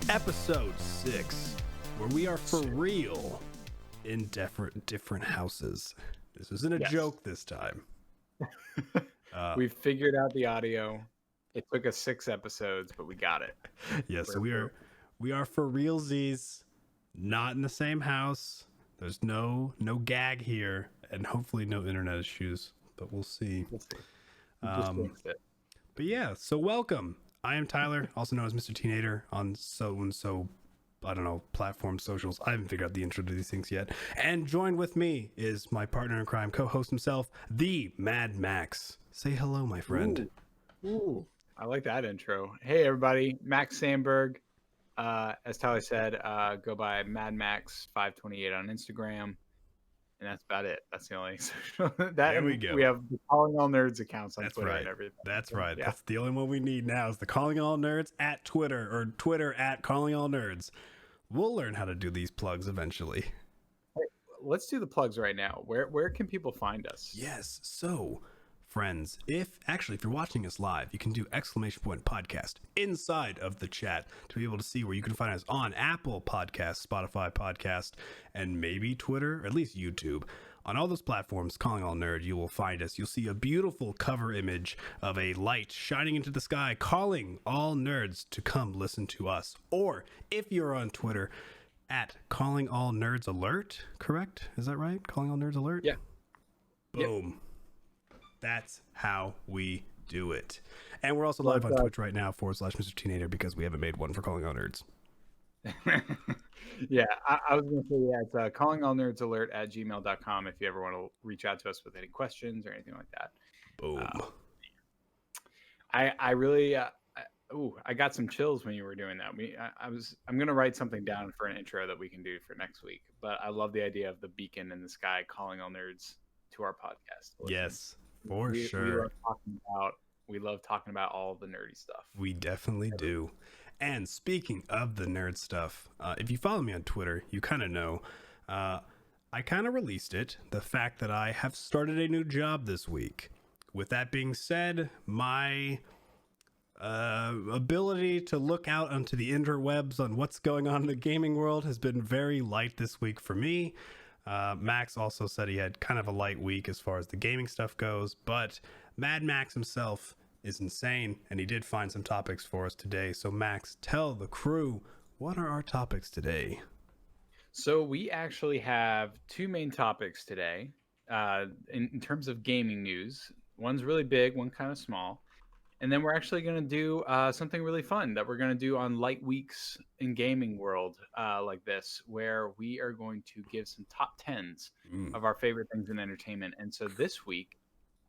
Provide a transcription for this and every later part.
episode 6, where we are for real in different houses. This isn't a joke this time. We've figured out the audio. It took us 6 episodes, but we got it. Yes, so we are for realsies, not in the same house. There's no gag here, and hopefully no internet issues, but we'll see. Just fixed it. But yeah, so welcome. I am Tyler, also known as Mr. Teenator on so I don't know, platform socials. I haven't figured out the intro to these things yet. And joined with me is my partner in crime, co-host himself, the Mad Max. Say hello, my friend. Ooh. I like that intro. Hey, everybody. Max Sandberg. As Tyler said, go by Mad Max 528 on Instagram. And that's about it. That's the only social. There we go. We have the Calling All Nerds accounts on That's Twitter right. and everything. That's right. Yeah. That's the only one we need now is the Calling All Nerds at Twitter, or Twitter at Calling All Nerds. We'll learn how to do these plugs eventually. Hey, let's do the plugs right now. Where can people find us? Yes. So, friends, if you're watching us live, you can do !podcast inside of the chat to be able to see where you can find us on Apple Podcasts, Spotify Podcast, and maybe Twitter, or at least YouTube. On all those platforms, Calling All Nerd, you will find us. You'll see a beautiful cover image of a light shining into the sky, calling all nerds to come listen to us. Or if you're on Twitter, at Calling All Nerds Alert, correct? Is that right? Calling All Nerds Alert? Yeah. Boom. Yep. That's how we do it. And we're also live on Twitch right now, /Mr. Teenator, because we haven't made one for Calling All Nerds. Yeah, I was going to say, it's callingallnerdsalert@gmail.com if you ever want to reach out to us with any questions or anything like that. Boom. I really, I got some chills when you were doing that. I'm going to write something down for an intro that we can do for next week. But I love the idea of the beacon in the sky calling all nerds to our podcast. Yes, for sure. We love talking about all the nerdy stuff. We definitely do. And speaking of the nerd stuff, if you follow me on Twitter, you kind of know, I kind of released it, the fact that I have started a new job this week. With that being said, my ability to look out onto the interwebs on what's going on in the gaming world has been very light this week for me. Max also said he had kind of a light week as far as the gaming stuff goes, but Mad Max himself is insane, and he did find some topics for us today. So Max, tell the crew, what are our topics today? So we actually have 2 main topics today in terms of gaming news. One's really big, one kind of small. And then we're actually going to do something really fun that we're going to do on light weeks in gaming world like this, where we are going to give some top 10s of our favorite things in entertainment. And so this week,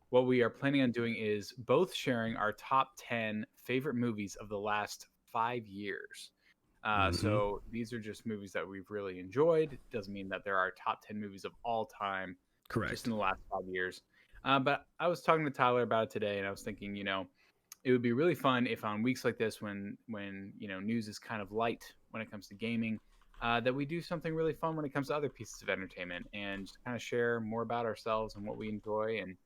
what we are planning on doing is both sharing our top 10 favorite movies of the last 5 years. So these are just movies that we've really enjoyed. Doesn't mean that they're our top 10 movies of all time. Correct. Just in the last 5 years. But I was talking to Tyler about it today, and I was thinking, it would be really fun if on weeks like this, when news is kind of light when it comes to gaming, that we do something really fun when it comes to other pieces of entertainment and just kind of share more about ourselves and what we enjoy. And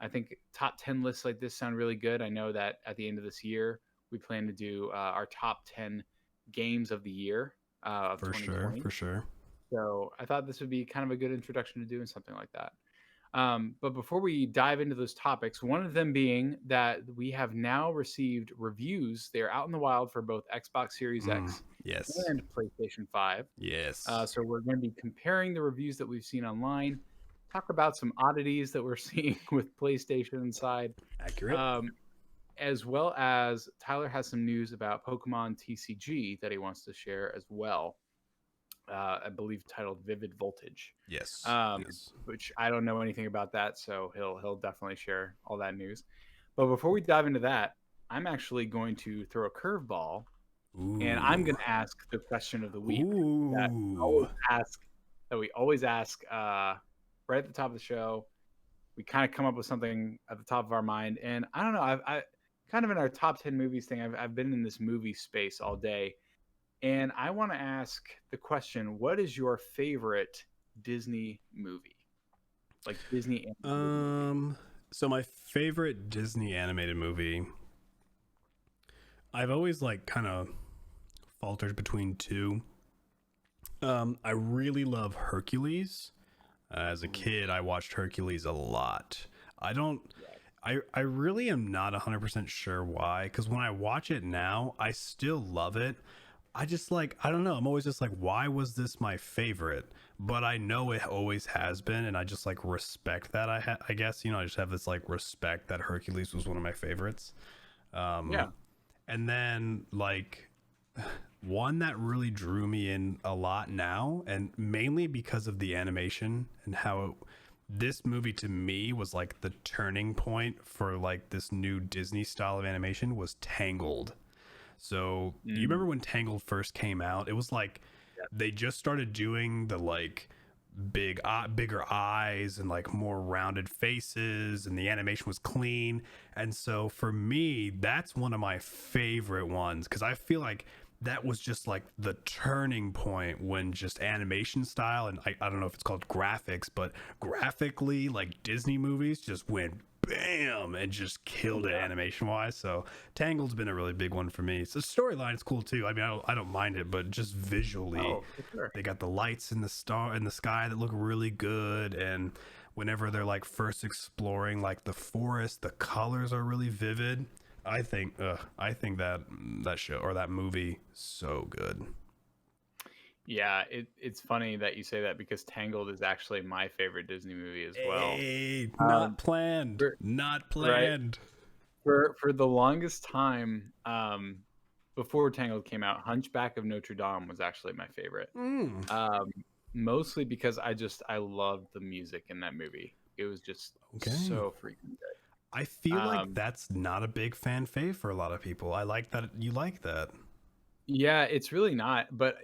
I think top 10 lists like this sound really good. I know that at the end of this year, we plan to do our top 10 games of the year of 2020. For sure. So I thought this would be kind of a good introduction to doing something like that. But before we dive into those topics, one of them being that we have now received reviews. They're out in the wild for both Xbox Series X and PlayStation 5. Yes. So we're going to be comparing the reviews that we've seen online, talk about some oddities that we're seeing with PlayStation inside. Accurate. As well as Tyler has some news about Pokemon TCG that he wants to share as well. I believe titled Vivid Voltage. Yes. Which I don't know anything about that, so he'll definitely share all that news. But before we dive into that, I'm actually going to throw a curveball, and I'm going to ask the question of the week that we always ask right at the top of the show. We kind of come up with something at the top of our mind, and I don't know. I kind of in our top 10 movies thing. I've been in this movie space all day. And I want to ask the question, what is your favorite Disney movie? Like Disney animated movie? So my favorite Disney animated movie, I've always kind of faltered between two. I really love Hercules. As a kid, I watched Hercules a lot. I don't. I really am not 100% sure why, because when I watch it now, I still love it. I just like, I don't know. I'm always just like, why was this my favorite? But I know it always has been, and I just like respect that. I guess, I just have this like respect that Hercules was one of my favorites. Yeah. And then like one that really drew me in a lot now, and mainly because of the animation and how this movie to me was like the turning point for like this new Disney style of animation, was Tangled. So you remember Mm. when Tangled first came out? It was like they just started doing the like bigger eyes and like more rounded faces, and the animation was clean. And so for me, that's one of my favorite ones, because I feel like that was just like the turning point when just animation style, and I don't know if it's called graphics, but graphically, like Disney movies just went bam and just killed it Yeah. animation wise. So Tangled's been a really big one for me. So storyline is cool too. I mean, I don't mind it, but just visually, Oh, for sure. they got the lights in the sky that look really good. And whenever they're like first exploring like the forest, the colors are really vivid. I think that show or that movie so good. Yeah, it's funny that you say that because Tangled is actually my favorite Disney movie as well. Hey, Um, not planned. for, Not right planned. for the longest time, before Tangled came out, Hunchback of Notre Dame was actually my favorite. Mm, Um, Mostly because I loved the music in that movie. It was just okay. so freaking good. I feel like Um, that's not a big fan fave for a lot of people. I like that you like that. yeah, it's really not, but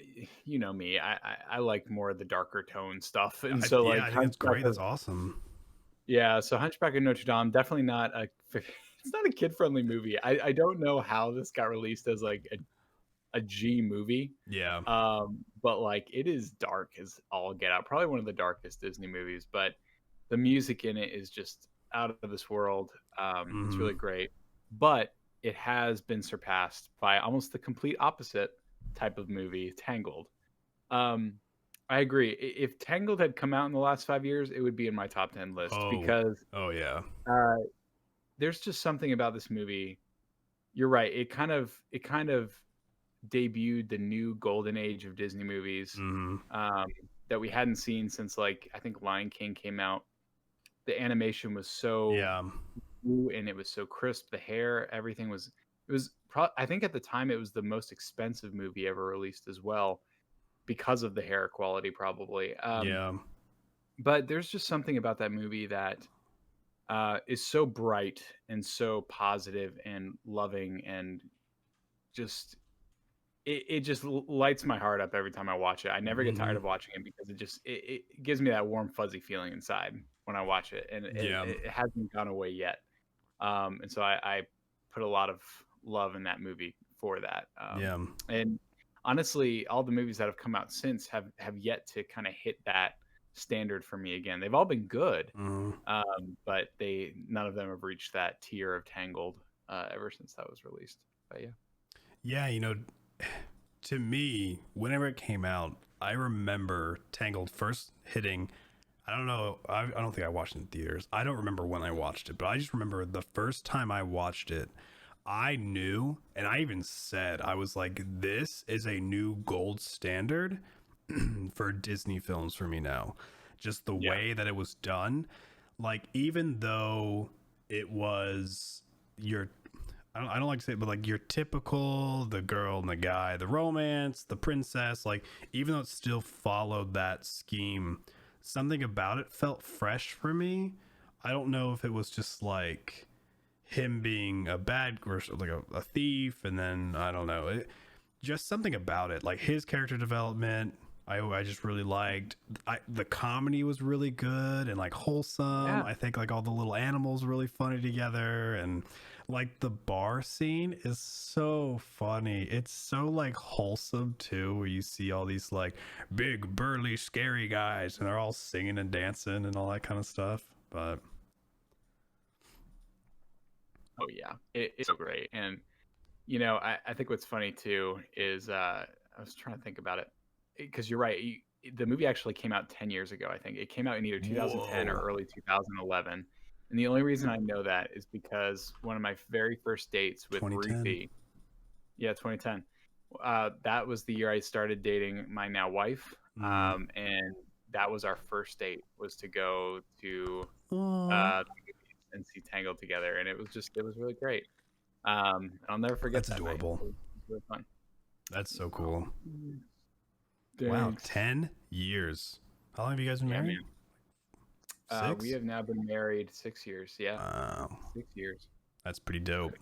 you know me, I like more of the darker tone stuff, and so Yeah, like I think that's Hunchback great. That's of awesome. Yeah, so Hunchback of Notre Dame, definitely not a it's not a kid-friendly movie. I don't know how this got released as like a G movie. Yeah. But like it is dark as all get out. Probably one of the darkest Disney movies, but the music in it is just out of this world. It's Hmm. really great. But it has been surpassed by almost the complete opposite type of movie, Tangled. Um, I agree. If Tangled had come out in the last 5 years, it would be in my top 10 list Oh. because Oh yeah. uh, there's just something about this movie. You're right. It kind of debuted the new golden age of Disney movies, Hmm. um, that we hadn't seen since like I think Lion King came out. The animation was so Yeah. new and it was so crisp. The hair, everything was. I think at the time it was the most expensive movie ever released as well because of the hair quality, probably. Yeah. But there's just something about that movie that is so bright and so positive and loving and just it just lights my heart up every time I watch it. I never get tired Hmm. of watching it because it gives me that warm fuzzy feeling inside when I watch it, and Yeah. it hasn't gone away yet. And so I put a lot of love in that movie for that. Yeah. And honestly, all the movies that have come out since have yet to kind of hit that standard for me again. They've all been good, Hmm. but they none of them have reached that tier of Tangled ever since that was released. But yeah. Yeah. To me, whenever it came out, I remember Tangled first hitting. I don't know. I don't think I watched it in theaters. I don't remember when I watched it, but I just remember the first time I watched it, I knew, and I even said, I was like, this is a new gold standard for Disney films for me now. Just the Yeah. way that it was done. Like, even though it was your I don't like to say it, but like your typical the girl and the guy, the romance, the princess, like even though it still followed that scheme, something about it felt fresh for me. I don't know if it was just like him being a bad or like a thief, and then I don't know, just something about it, like his character development. I just really liked. The comedy was really good and like wholesome. Yeah. I think like all the little animals were really funny together, and like the bar scene is so funny. It's so like wholesome too, where you see all these like big burly scary guys and they're all singing and dancing and all that kind of stuff. But Oh yeah. It's so great. And I think what's funny too is I was trying to think about it because you're right. The movie actually came out 10 years ago. I think it came out in either 2010 or Whoa. early 2011. And the only reason I know that is because one of my very first dates with 2010. Ruthie, yeah, 2010. That was the year I started dating my now wife. Mm. And that was our first date was to go to Aw. uh, and see Tangled together, and it was really great. I'll never forget That's that night. adorable. It was really fun. That's so Oh, cool. Wow, thanks. 10 years. How long have you guys been Yeah, married? man. We 6? have now been married 6 years. Yeah, Wow. 6 years. That's pretty dope.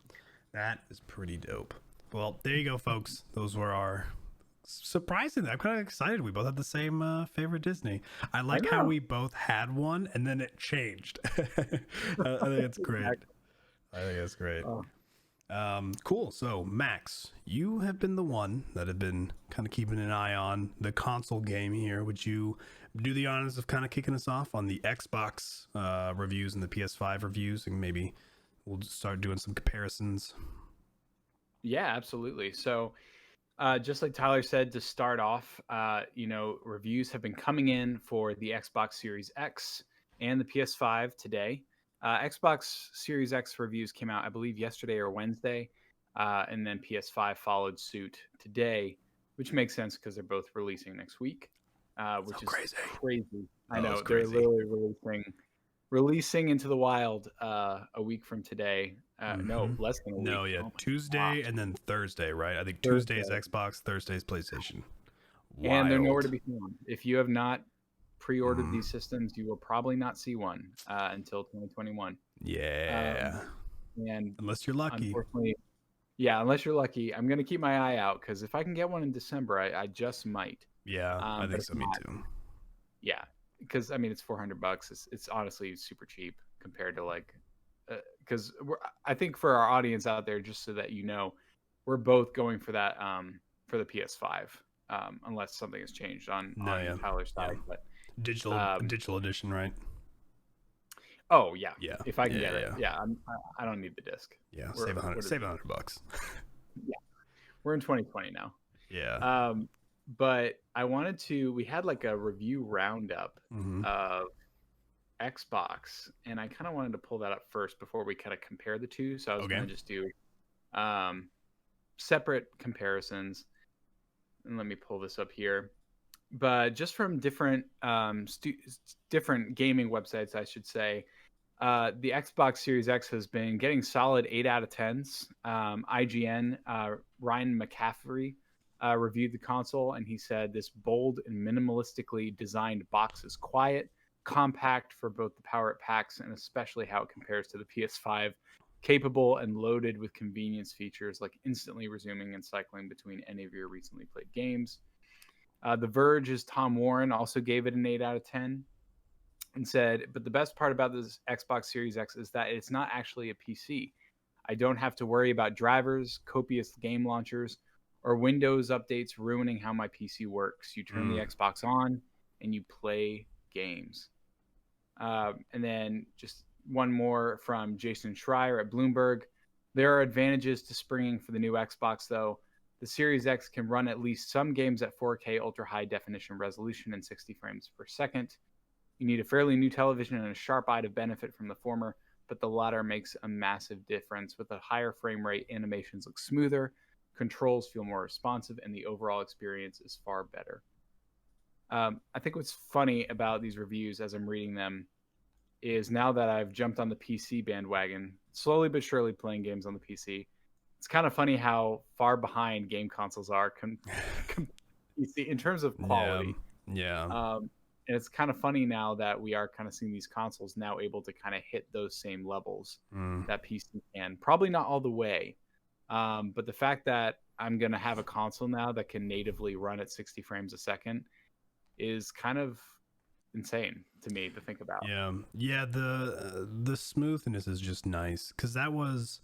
That is pretty dope. Well, there you go, folks. Those were our surprising. I'm kind of excited. We both had the same favorite Disney. I I like how know. we both had one and then it changed. I think it's great. Exactly. I think it's great. Oh, Cool. So, Max, you have been the one that have been kind of keeping an eye on the console game here. Would you do the honors of kind of kicking us off on the Xbox reviews and the PS5 reviews, and maybe we'll just start doing some comparisons? yeah, absolutely. So, just like Tyler said, to start off, reviews have been coming in for the Xbox Series X and the PS5 today. Xbox Series X reviews came out, I believe, yesterday or Wednesday, and then PS5 followed suit today, which makes sense because they're both releasing next week, So which is crazy. crazy. I Oh, it's know they're crazy. literally releasing into the wild a week from today. Mm-hmm. No, less than a week. No, yeah, Oh my Tuesday gosh, and then Thursday, right? I think Tuesday is Thursday. Xbox, Thursday is PlayStation. And they're nowhere to Wild. be found. If you have not pre-ordered Mm. these systems, you will probably not see one until 2021. Um, Yeah. and Unless you're lucky. unfortunately, yeah, unless you're lucky, I'm gonna keep my eye out because if I can get one in December, I just might. Yeah, I But think if so. Me not, too. yeah, because I mean it's $400. It's honestly super cheap compared to like, because I think for our audience out there, just so that you know, we're both going for that for the PS5, unless something has changed No, on yeah. Tyler's Yeah. side. But um, Digital edition, right? oh yeah, Yeah. if I can Yeah, get it, yeah. yeah, I don't need the disc. Yeah. We're what is Save it? $100. Yeah, we're in 2020 now. Yeah. But I wanted to. We had like a review roundup Mm-hmm. of Xbox, and I kind of wanted to pull that up first before we kind of compare the two. So I was Okay. going to just do um, separate comparisons, and let me pull this up here. But just from different different gaming websites, I should say, the Xbox Series X has been getting solid 8 out of 10s. IGN, Ryan McCaffrey reviewed the console, and he said this bold and minimalistically designed box is quiet, compact for both the power it packs and especially how it compares to the PS5, capable and loaded with convenience features like instantly resuming and cycling between any of your recently played games. The Verge's Tom Warren also gave it an 8 out of 10 and said, but the best part about this Xbox Series X is that it's not actually a PC. I don't have to worry about drivers, copious game launchers, or Windows updates ruining how my PC works. You turn the Mm. Xbox on and you play games. And then just one more from Jason Schreier at Bloomberg. There are advantages to springing for the new Xbox, though. The Series X can run at least some games at 4K ultra high definition resolution and 60 frames per second. You need a fairly new television and a sharp eye to benefit from the former, but the latter makes a massive difference. With a higher frame rate, animations look smoother, controls feel more responsive, and the overall experience is far better. I think what's funny about these reviews as I'm reading them is now that I've jumped on the PC bandwagon, slowly but surely playing games on the PC, it's kind of funny how far behind game consoles are PC in terms of Yeah. quality. Yeah. And it's kind of funny now that we are kind of seeing these consoles now able to kind of hit those same levels Mm. that PC can. Probably not all the way, but the fact that I'm going to have a console now that can natively run at 60 frames a second is kind of insane to me to think about. Yeah. Yeah. The smoothness is just nice because that was.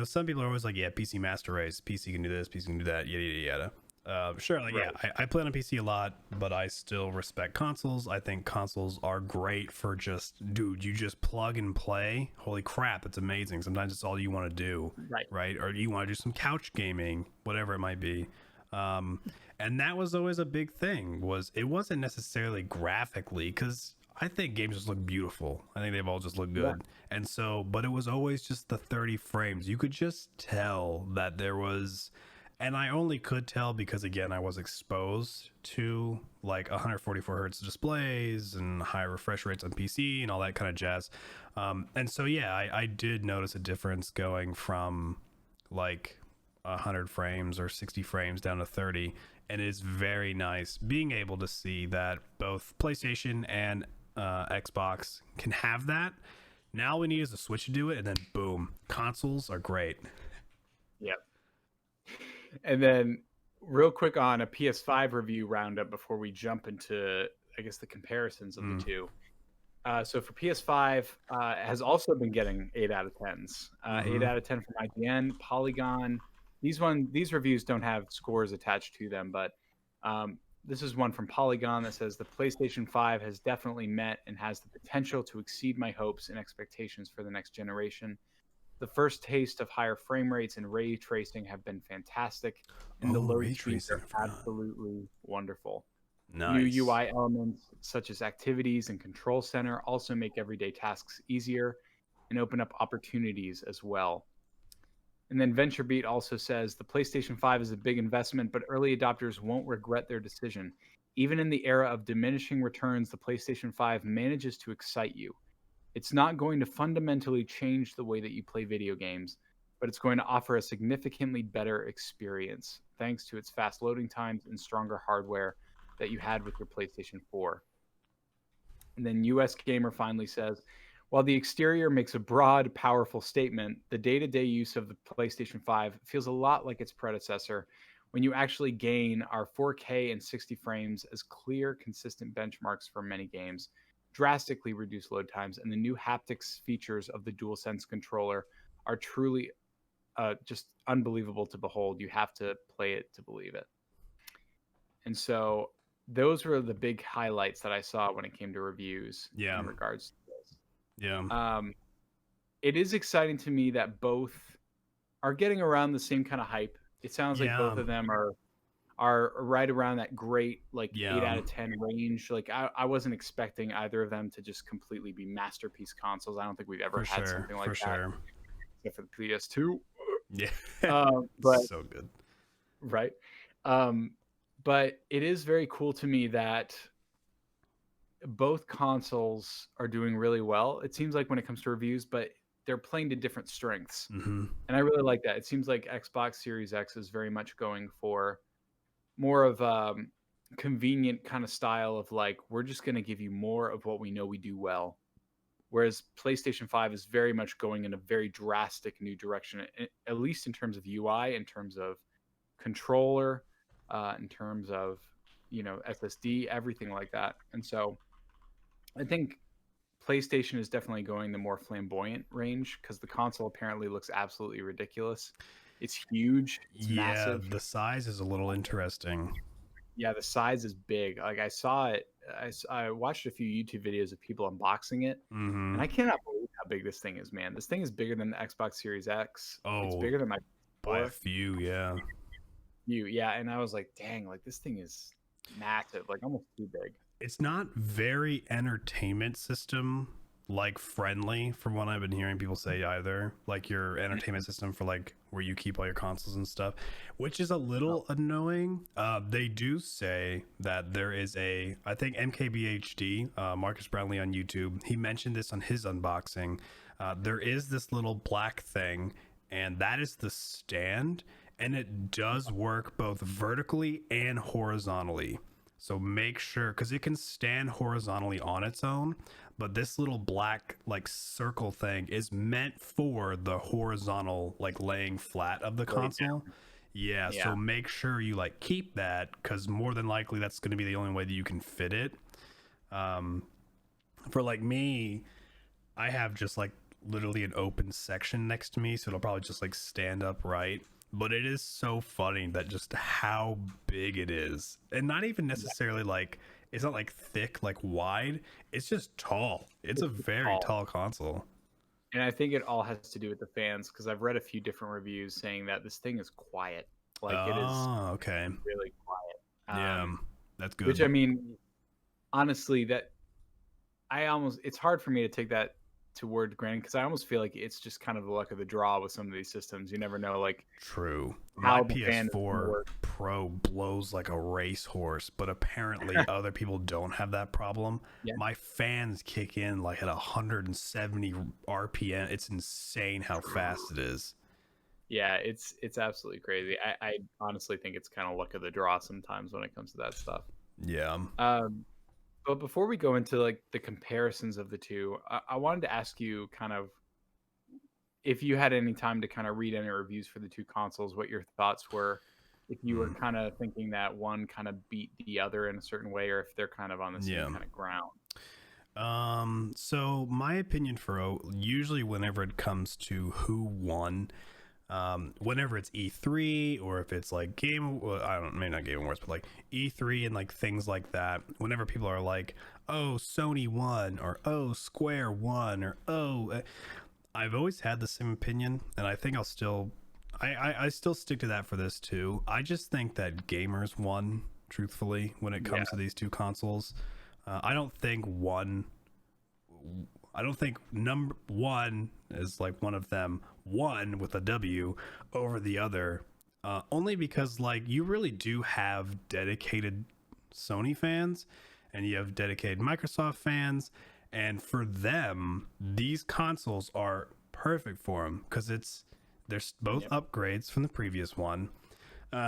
Some people are always like, yeah, PC Master Race, PC can do this, PC can do that, yada, yada, yada. Sure, like yeah, Right. I play on a PC a lot, but I still respect consoles. I think consoles are great for just, dude, you just plug and play. Holy crap, it's amazing. Sometimes it's all you want to do, Right. right? Or you want to do some couch gaming, whatever it might be. Um, and that was always a big thing. Was it wasn't necessarily graphically, because I think games just look beautiful. I think they've all just looked Yeah. good. And so, but it was always just the 30 frames. You could just tell that there was, and I only could tell because again I was exposed to like 144 hertz displays and high refresh rates on PC and all that kind of jazz. And so yeah, I did notice a difference going from like 100 frames or 60 frames down to 30, and it is very nice being able to see that both PlayStation and Xbox can have that. Now all we need is a Switch to do it, and then boom, consoles are great. Yep. And then, real quick on a PS5 review roundup before we jump into, I guess, the comparisons of the two. So for PS5, has also been getting 8 out of 10s. 8 out of 10 from IGN, Polygon. These reviews don't have scores attached to them, but this is one from Polygon that says the PlayStation 5 has definitely met and has the potential to exceed my hopes and expectations for the next generation. The first taste of higher frame rates and ray tracing have been fantastic, and the Oh, load ray speeds tracing, are I forgot. absolutely wonderful. New Nice. UI elements such as activities and control center also make everyday tasks easier and open up opportunities as well. And then VentureBeat also says the PlayStation 5 is a big investment, but early adopters won't regret their decision. Even in the era of diminishing returns, the PlayStation 5 manages to excite you. It's not going to fundamentally change the way that you play video games, but it's going to offer a significantly better experience thanks to its fast loading times and stronger hardware that you had with your PlayStation 4. And then US Gamer finally says, while the exterior makes a broad, powerful statement, the day to day use of the PlayStation 5 feels a lot like its predecessor when you actually gain our 4K and 60 frames as clear, consistent benchmarks for many games, drastically reduced load times, and the new haptics features of the DualSense controller are truly just unbelievable to behold. You have to play it to believe it. And so those were the big highlights that I saw when it came to reviews Yeah. in regards to this. Yeah. It is exciting to me that both are getting around the same kind of hype. It sounds like Yeah. both of them are right around that great like 8 Yeah. out of 10 range. Like I wasn't expecting either of them to just completely be masterpiece consoles. I don't think we've ever For had sure. something like For that sure. except for the PS2. Yeah. But So good. right. But it is very cool to me that both consoles are doing really well. It seems like when it comes to reviews, but they're playing to different strengths. Mm-hmm. And I really like that. It seems like Xbox Series X is very much going for more of convenient kind of style of like we're just going to give you more of what we know we do well. Whereas PlayStation 5 is very much going in a very drastic new direction, at least in terms of UI, in terms of controller, in terms of SSD, everything like that. And so I think PlayStation is definitely going the more flamboyant range because the console apparently looks absolutely ridiculous. It's huge. It's Yeah, massive. the size is a little interesting. Yeah, the size is big. Like I saw it. I watched a few YouTube videos of people unboxing it, Mm-hmm. and I cannot believe how big this thing is, man. This thing is bigger than the Xbox Series X. It's Oh, bigger than my by a 4. few, yeah. Yeah, and I was like, dang, like this thing is massive, like almost too big. It's not very entertainment system like friendly from what I've been hearing people say either. Like your entertainment system for like where you keep all your consoles and stuff, which is a little annoying. They do say that there is I think MKBHD, Marcus Brownlee on YouTube, he mentioned this on his unboxing. There is this little black thing, and that is the stand, and it does work both vertically and horizontally. So make sure, because it can stand horizontally on its own, but this little black like circle thing is meant for the horizontal like laying flat of the console. Yeah, Yeah. so make sure you like keep that, because more than likely that's going to be the only way that you can fit it. For like me, I have just like literally an open section next to me, so it'll probably just like stand upright. but it is so funny that just how big it is, and not even necessarily like it's not like thick, like wide. It's just tall. It's a It's just very tall. tall console. And I think it all has to do with the fans because I've read a few different reviews saying that this thing is quiet. Like it is Oh, okay. really quiet. Yeah, that's Which good. I mean, honestly, that it's hard for me to take that to word granted because I almost feel like it's just kind of the luck of the draw with some of these systems. You never know like True. My how the fan is going to PS4 work. Pro blows like a racehorse, but apparently other people don't have that problem. Yeah, My fans kick in like at 170 RPM. It's insane how fast it is. yeah, it's absolutely crazy. I honestly think it's kind of luck of the draw sometimes when it comes to that stuff. Yeah. Um, but before we go into like the comparisons of the two, I wanted to ask you kind of if you had any time to kind of read any reviews for the two consoles, what your thoughts were, if you were Mm, kind of thinking that one kind of beat the other in a certain way, or if they're kind of on the same yeah. kind of ground. So my opinion for usually whenever it comes to who won, whenever it's E3 or if it's like I don't, maybe not Game Awards, but like E3 and like things like that, whenever people are like, oh, Sony won, or oh, Square won, or oh, I've always had the same opinion, and I think I'll still, I still stick to that for this too. I just think that gamers won, truthfully, when it Yeah, comes to these two consoles. I don't think one. I don't think number one is like one of them won with a W over the other. Only because like you really do have dedicated Sony fans, and you have dedicated Microsoft fans, and for them these consoles are perfect for them because they're both yep, upgrades from the previous one.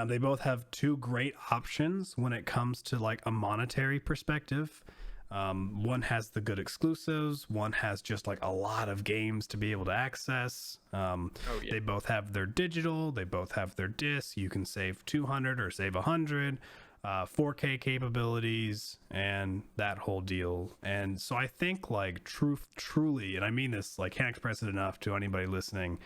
They both have two great options when it comes to like a monetary perspective. One has the good exclusives, one has just like a lot of games to be able to access. oh yeah, They both have their digital, they both have their disc. You can save 200 or save 100, 4K capabilities, and that whole deal. And so I think like truly, and I mean this, like, can't express it enough to anybody listening.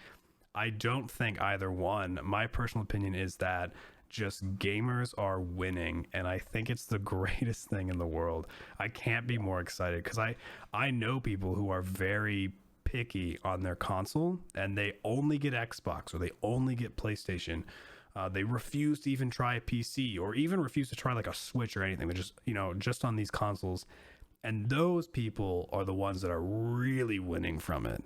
I don't think either one. My personal opinion is that just gamers are winning, and I think it's the greatest thing in the world. I can't be more excited because I know people who are very picky on their console, and they only get Xbox or they only get PlayStation. They refuse to even try a PC or even refuse to try like a Switch or anything. They're just, just on these consoles, and those people are the ones that are really winning from it,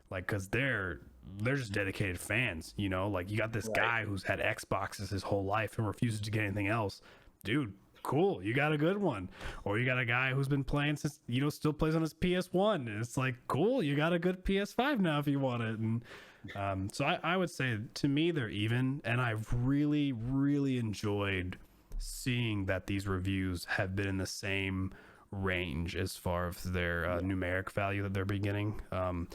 like, because they're just dedicated fans. Like, you got this right. guy who's had Xboxes his whole life and refuses to get anything else. Dude, cool, you got a good one. Or you got a guy who's been playing since, still plays on his PS1, and it's like, cool, you got a good PS5 now if you want it. And so I would say, to me, they're even, and I've really really enjoyed seeing that these reviews have been in the same range as far as their numeric value that they're beginning. I'm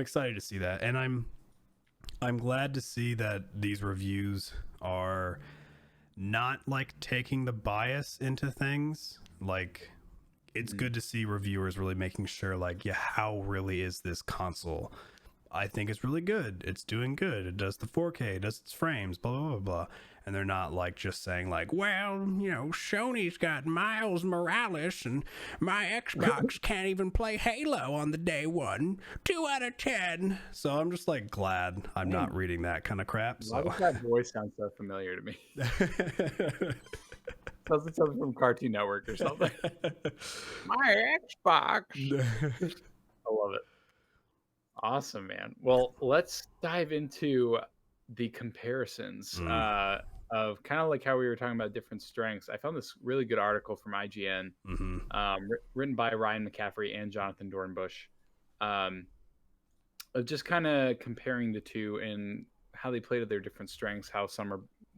excited to see that, and I'm glad to see that these reviews are not like taking the bias into things. Like, it's good to see reviewers really making sure, like, yeah, how really is this console? I think it's really good. It's doing good. It does the 4K, it does its frames, blah, blah, blah, blah. And they're not like just saying like, well, Sony's got Miles Morales and my Xbox can't even play Halo on the day one. 2 out of 10. So I'm just like glad I'm not Man, reading that kind of crap. why So does that voice sound so familiar to me? Sounds like something from Cartoon Network or something. My Xbox. I love it. Awesome, man. Well, let's dive into the comparisons mm, of kind of like how we were talking about different strengths. I found this really good article from IGN, mm-hmm. written by Ryan McCaffrey and Jonathan Dornbush, um, of just kind of comparing the two and how they play to their different strengths, how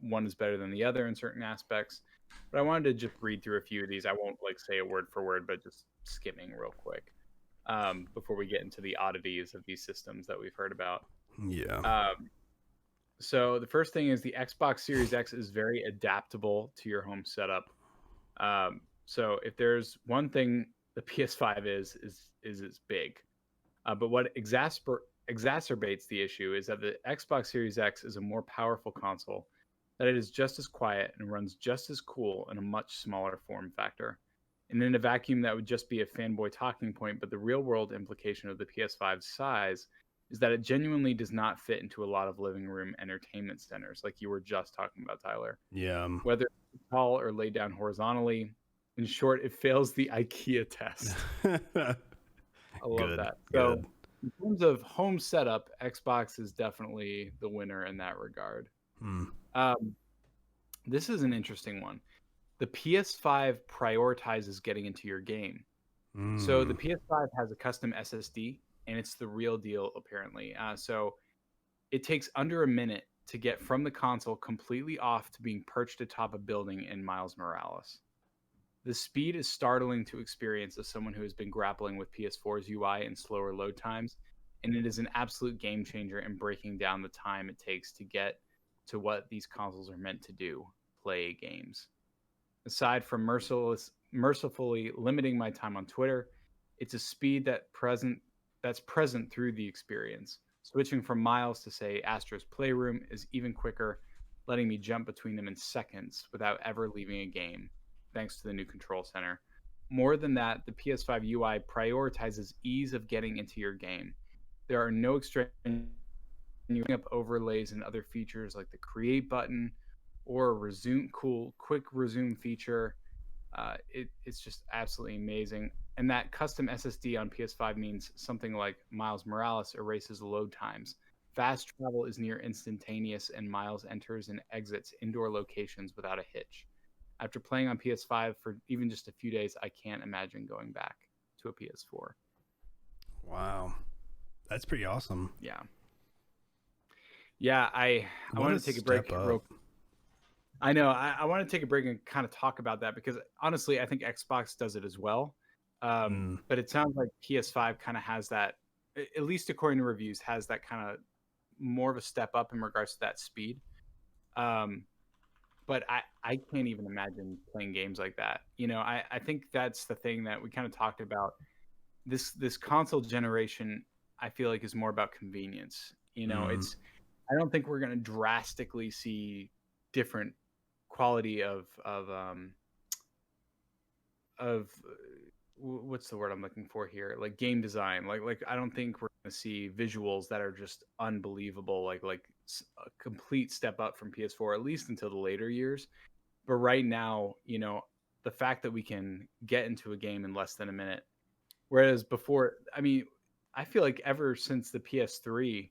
one is better than the other in certain aspects. But I wanted to just read through a few of these. I won't like say it word for word, but just skimming real quick before we get into the oddities of these systems that we've heard about. Yeah. So the first thing is the Xbox Series X is very adaptable to your home setup. So if there's one thing the PS5 is it's big. But what exacerbates the issue is that the Xbox Series X is a more powerful console, that it is just as quiet and runs just as cool in a much smaller form factor. And in a vacuum, that would just be a fanboy talking point, but the real world implication of the PS5's size is that it genuinely does not fit into a lot of living room entertainment centers, like you were just talking about, Tyler. Yeah. Whether it's tall or laid down horizontally, in short, it fails the IKEA test. I love Good. that. So, Good. in terms of home setup, Xbox is definitely the winner in that regard. Hmm. Um, this is an interesting one. The PS5 prioritizes getting into your game. So the Mm. PS5 has a custom SSD, and it's the real deal apparently. So it takes under a minute to get from the console completely off to being perched atop a building in Miles Morales. The speed is startling to experience as someone who has been grappling with PS4's UI and slower load times, and it is an absolute game changer in breaking down the time it takes to get to what these consoles are meant to do, play games. Aside from mercifully limiting my time on Twitter, it's a speed that's present through the experience. Switching from Miles to say Astro's Playroom is even quicker, letting me jump between them in seconds without ever leaving a game, thanks to the new control center. More than that, the PS5 UI prioritizes ease of getting into your game. There are no extraneous up overlays and other features like the create button or a quick resume feature. It's just absolutely amazing. And that custom SSD on PS5 means something like Miles Morales erases load times. Fast travel is near instantaneous, and Miles enters and exits indoor locations without a hitch. After playing on PS5 for even just a few days, I can't imagine going back to a PS4. Wow. That's pretty awesome. Yeah. Yeah, I What want a to take a break step up. real. I know. I want to take a break and kind of talk about that because honestly, I think Xbox does it as well. Mm. But it sounds like PS5 kind of has that, at least according to reviews, has that kind of more of a step up in regards to that speed. Um, but I can't even imagine playing games like that. I think that's the thing that we kind of talked about. This console generation, I feel like, is more about convenience. Mm. I don't think we're going to drastically see different quality of what's the word I'm looking for here? Like game design. Like I don't think we're going to see visuals that are just unbelievable. Like a complete step up from PS4, at least until the later years. But right now, the fact that we can get into a game in less than a minute, whereas before, I mean, I feel like ever since the PS3,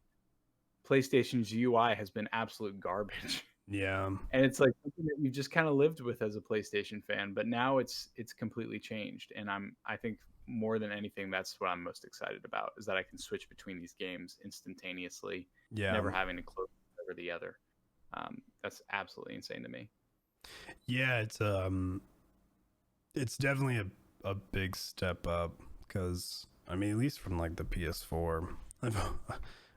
PlayStation's UI has been absolute garbage. Yeah. And it's like something that you've just kind of lived with as a PlayStation fan, but now it's completely changed. And I think more than anything, that's what I'm most excited about is that I can switch between these games instantaneously, Yeah. never having to close over the other. That's absolutely insane to me. Yeah, it's definitely a big step up because I mean, at least from like the PS4,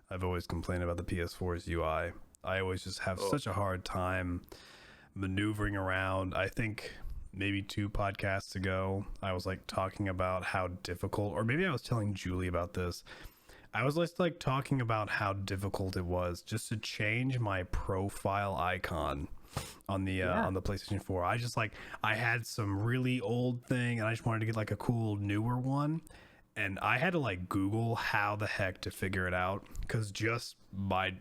I've always complained about the PS4's UI. I always just have Oh, such a hard time maneuvering around. I think maybe 2 podcasts ago, I was like talking about how difficult, or maybe I was telling Julie about this. I was just like talking about how difficult it was just to change my profile icon yeah. on the PlayStation 4. I had some really old thing and I just wanted to get like a cool newer one, and I had to like Google how the heck to figure it out cuz just by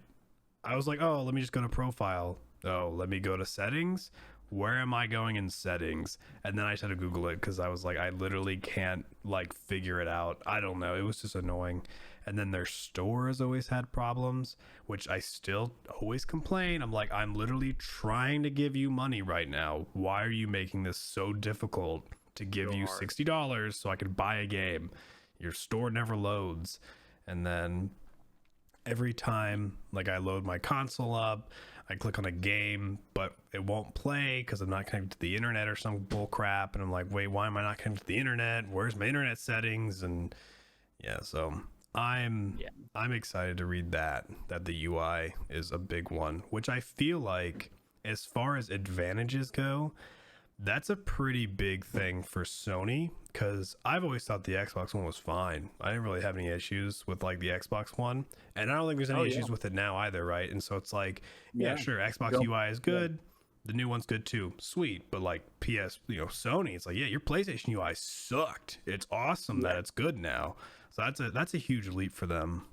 I was like, "Oh, let me just go to profile. Oh, let me go to settings. Where am I going in settings?" And then I just had to Google it cuz I was like I literally can't like figure it out. I don't know. It was just annoying. And then their store has always had problems, which I still always complain. I'm like, I'm literally trying to give you money right now. Why are you making this so difficult to give So you hard. $60 so I can buy a game? Your store never loads. And then every time like I load my console up, I click on a game, but it won't play because I'm not connected to the internet or some bull crap. And I'm like, wait, why am I not connected to the internet? Where's my internet settings? And yeah, so I'm Yeah. I'm excited to read that the UI is a big one, which I feel like as far as advantages go, That's a pretty big thing for Sony, because I've always thought the Xbox One was fine. I didn't really have any issues with like the Xbox One, and I don't think there's any Oh yeah, issues with it now either, right? And so it's like, yeah, yeah. sure, Xbox Go. UI is Yeah. good, the new one's good too, sweet. But like Sony, it's like, yeah, your PlayStation UI sucked. It's awesome that Yeah. it's good now. So that's a huge leap for them.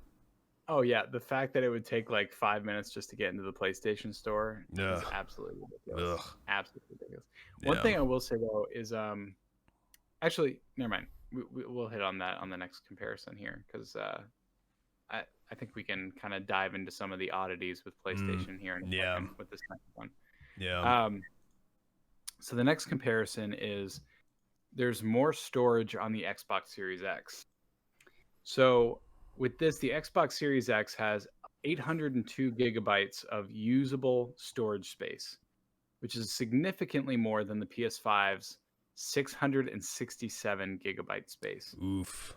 Oh yeah, the fact that it would take like 5 minutes just to get into the PlayStation store is Ugh, absolutely ridiculous. ugh, Absolutely ridiculous. One yeah. thing I will say though is actually never mind. We'll hit on that on the next comparison here because I think we can kind of dive into some of the oddities with Mm, PlayStation here in a yeah, second with this next one. yeah. Um, so the next comparison is there's more storage on the Xbox Series X. So with this, the Xbox Series X has 802 gigabytes of usable storage space, which is significantly more than the PS5's 667 gigabyte space. Oof.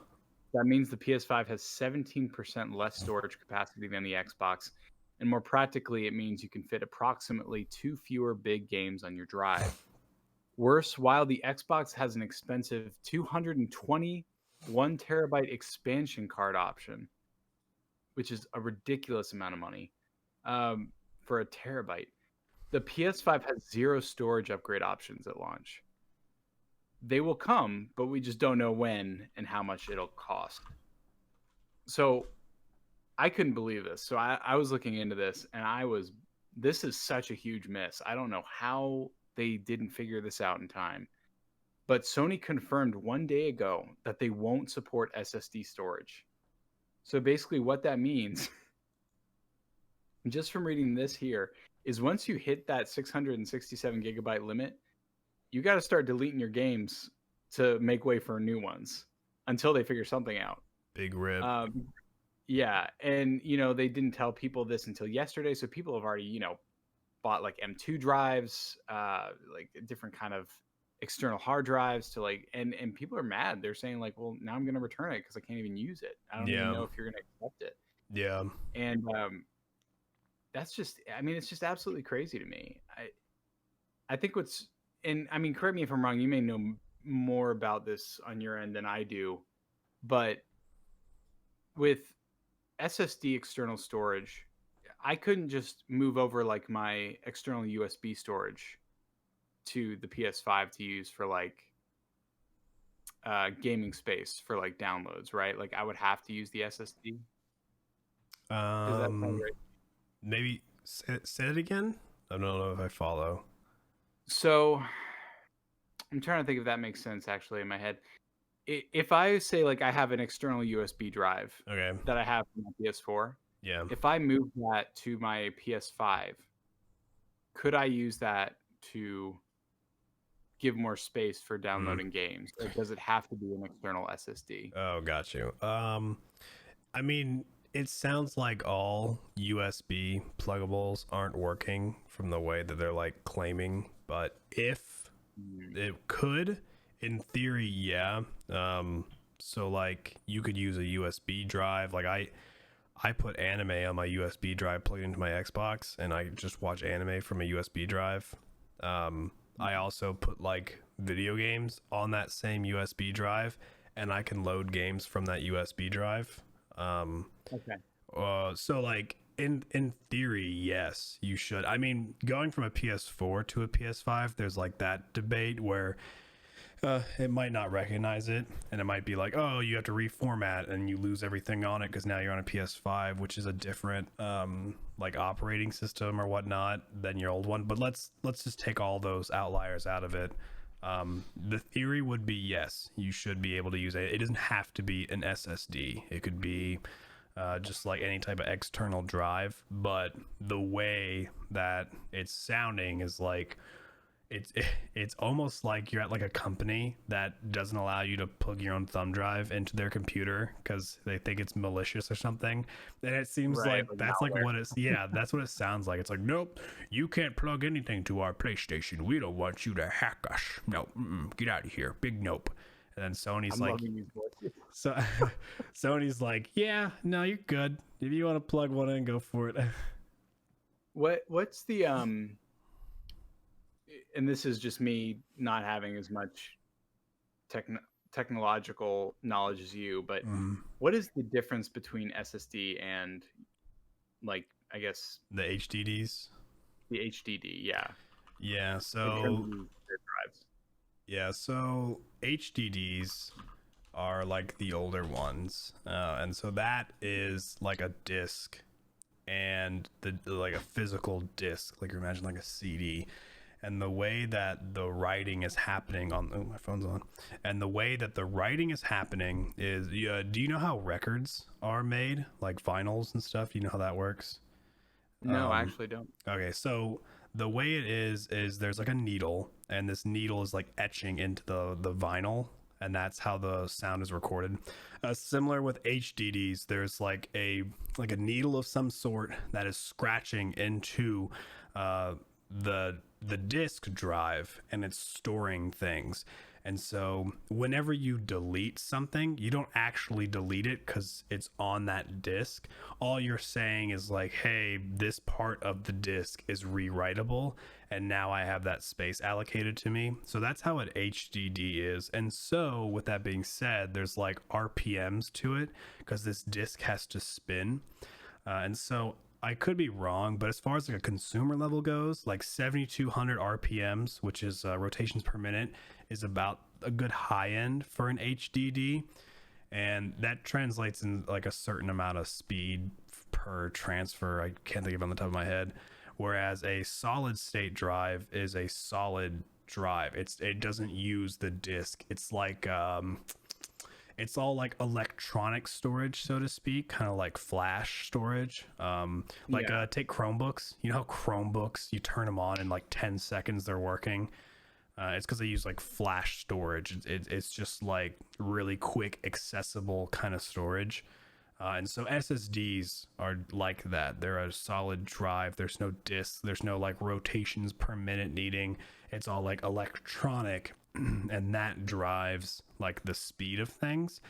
That means the PS5 has 17% less storage capacity than the Xbox. And more practically, it means you can fit approximately 2 fewer big games on your drive. Worse, while the Xbox has an expensive 221 terabyte expansion card option, which is a ridiculous amount of money for a terabyte, the PS5 has 0 storage upgrade options at launch. They will come, but we just don't know when and how much it'll cost. So I couldn't believe this. So I was looking into this and this is such a huge miss. I don't know how they didn't figure this out in time. But Sony confirmed 1 day ago that they won't support SSD storage. So basically what that means, just from reading this here, is once you hit that 667 gigabyte limit, you got to start deleting your games to make way for new ones until they figure something out. Big rip. Yeah, and they didn't tell people this until yesterday, so people have already bought like M2 drives, like different kind of external hard drives to like, and people are mad. They're saying like, well, now I'm going to return it because I can't even use it. I don't even Yeah. know if you're going to accept it. Yeah. And that's just, I mean, it's just absolutely crazy to me. I think and I mean, correct me if I'm wrong, you may know more about this on your end than I do, but with SSD external storage, I couldn't just move over like my external USB storage to the PS5 to use for like gaming space for like downloads, right? Like I would have to use the SSD. Does that sound right? Maybe say it again. I don't know if I follow. So I'm trying to think if that makes sense actually in my head. If I say like I have an external USB drive Okay. that I have from my PS4, Yeah. if I move that to my PS5, could I use that to give more space for downloading games, or does it have to be an external SSD? Oh, got you. I mean, it sounds like all USB pluggables aren't working from the way that they're like claiming, but if it could, in theory, yeah. So like you could use a USB drive. Like I put anime on my USB drive plugged into my Xbox, and I just watch anime from a USB drive. I also put like video games on that same USB drive, and I can load games from that USB drive. Okay. So like in theory, yes, you should. I mean, going from a PS4 to a PS5, there's like that debate where it might not recognize it, and it might be like, oh, you have to reformat and you lose everything on it because now you're on a PS5, which is a different like operating system or whatnot than your old one. But let's just take all those outliers out of it. The theory would be yes, you should be able to use it. It doesn't have to be an SSD. It could be just like any type of external drive. But the way that it's sounding is like it's almost like you're at like a company that doesn't allow you to plug your own thumb drive into their computer because they think it's malicious or something. And it seems Right, like that's like malware. what it's that's what it sounds like. It's like, nope, you can't plug anything to our PlayStation. We don't want you to hack us. No, get out of here. Big nope. And then Sony's I'm like, loving these voices. so Sony's like, yeah, no, you're good. If you want to plug one in, go for it. What's the and this is just me not having as much techn technological knowledge as you, but Mhm. what is the difference between SSD and, like, I guess The HDDs. the HDD? Yeah, Yeah. in terms So of their drives. HDDs are like the older ones, and so that is like a disc and the like a physical disc, like you imagine like a CD. And the way that the writing is happening on my phone's on, and the way that the writing is happening is, do you know how records are made, like vinyls and stuff? Do you know how that works? No, I um actually don't. okay, so the way it is there's like a needle, and this needle is like etching into the vinyl, and that's how the sound is recorded. Similar with HDDs, there's like a needle of some sort that is scratching into uh the disk drive, and it's storing things. And so whenever you delete something, you don't actually delete it because it's on that disk. All you're saying is like, hey, this part of the disk is rewritable, and now I have that space allocated to me. So that's how an HDD is. And so with that being said, there's like RPMs to it because this disk has to spin. And so I could be wrong, but as far as like a consumer level goes, like 7,200 RPMs, which is rotations per minute, is about a good high end for an HDD. And that translates in like a certain amount of speed per transfer. I can't think of it on the top of my head. Whereas a solid state drive is a solid drive. It doesn't use the disk. It's all like electronic storage, so to speak, kind of like flash storage. Yeah, Take Chromebooks. You know how Chromebooks, you turn them on in like 10 seconds they're working. It's because they use like flash storage. It's just like really quick, accessible kind of storage. And so SSDs are like that. They're a solid drive. There's no disk. There's no like rotations per minute needing. It's all like electronic, and that drives like the speed of things.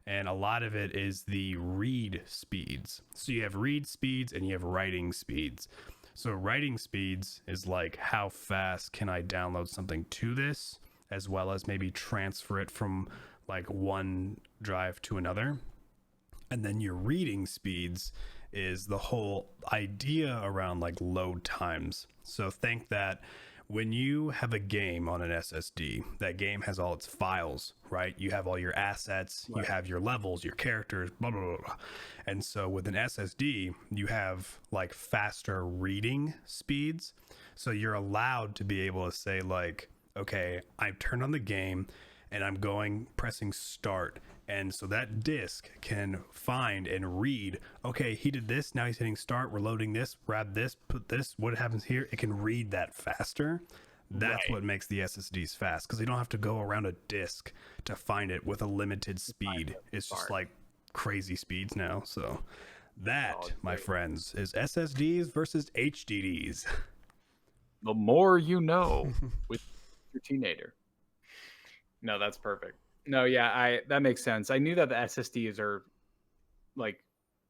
And a lot of it is the read speeds. So you have read speeds and you have writing speeds. So writing speeds is like how fast can I download something to this, as well as maybe transfer it from like one drive to another. And then your reading speeds is the whole idea around like load times. So think that when you have a game on an SSD, that game has all its files, right? You have all your assets, you right. have your levels, your characters, blah, blah, blah, blah. And so with an SSD, you have like faster reading speeds. So you're allowed to be able to say, like, okay, I've turned on the game and I'm pressing start. And so that disk can find and read, okay, he did this, now he's hitting start, we're loading this, grab this, put this, what happens here? It can read that faster. That's Right. what makes the SSDs fast, because they don't have to go around a disk to find it with a limited Find speed. the It's just part. like crazy speeds now. So Oh, that, it's my great. friends, is SSDs versus HDDs. The more you know with your teenager. No, that's perfect. No, yeah, I that makes sense. I knew that the SSDs are like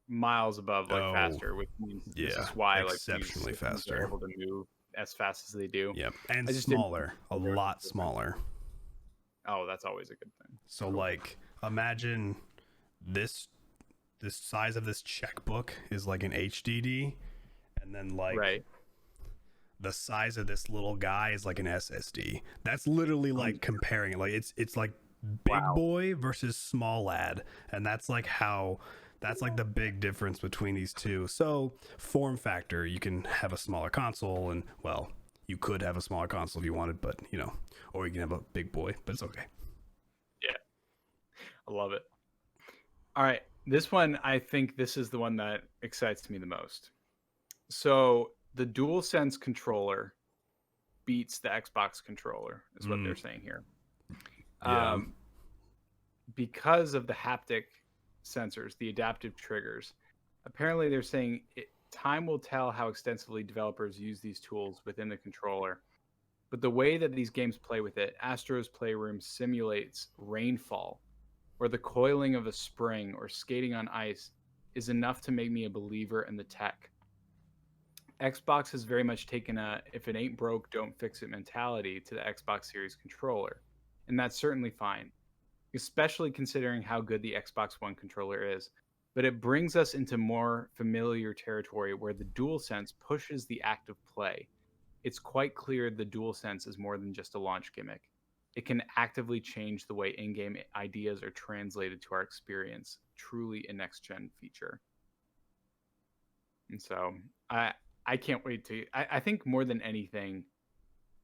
miles above like Oh, faster, which means this yeah, is why like these exceptionally systems are faster. able to move as fast as they do. Yep, and I just didn't think smaller, a there was lot a difference. smaller. Oh, that's always a good thing. So Cool. like imagine this this size of this checkbook is like an HDD, and then like Right. the size of this little guy is like an SSD. That's literally Oh, like comparing it. Like it's like big wow. boy versus small lad, and that's like the big difference between these two. So form factor, you can have a smaller console, and well, you could have a smaller console if you wanted, but or you can have a big boy, but it's okay. Yeah, I love it. All right. This one, I think this is the one that excites me the most. So the DualSense controller beats the Xbox controller, is what Mm, they're saying here. yeah. Um, because of the haptic sensors, the adaptive triggers. Apparently, they're saying time will tell how extensively developers use these tools within the controller. But the way that these games play with it, Astro's Playroom simulates rainfall, or the coiling of a spring, or skating on ice, is enough to make me a believer in the tech. Xbox has very much taken a if it ain't broke, don't fix it mentality to the Xbox Series controller. And that's certainly fine, especially considering how good the Xbox One controller is. But it brings us into more familiar territory where the DualSense pushes the act of play. It's quite clear the DualSense is more than just a launch gimmick. It can actively change the way in-game ideas are translated to our experience, truly a next-gen feature. And so I can't wait to I think more than anything,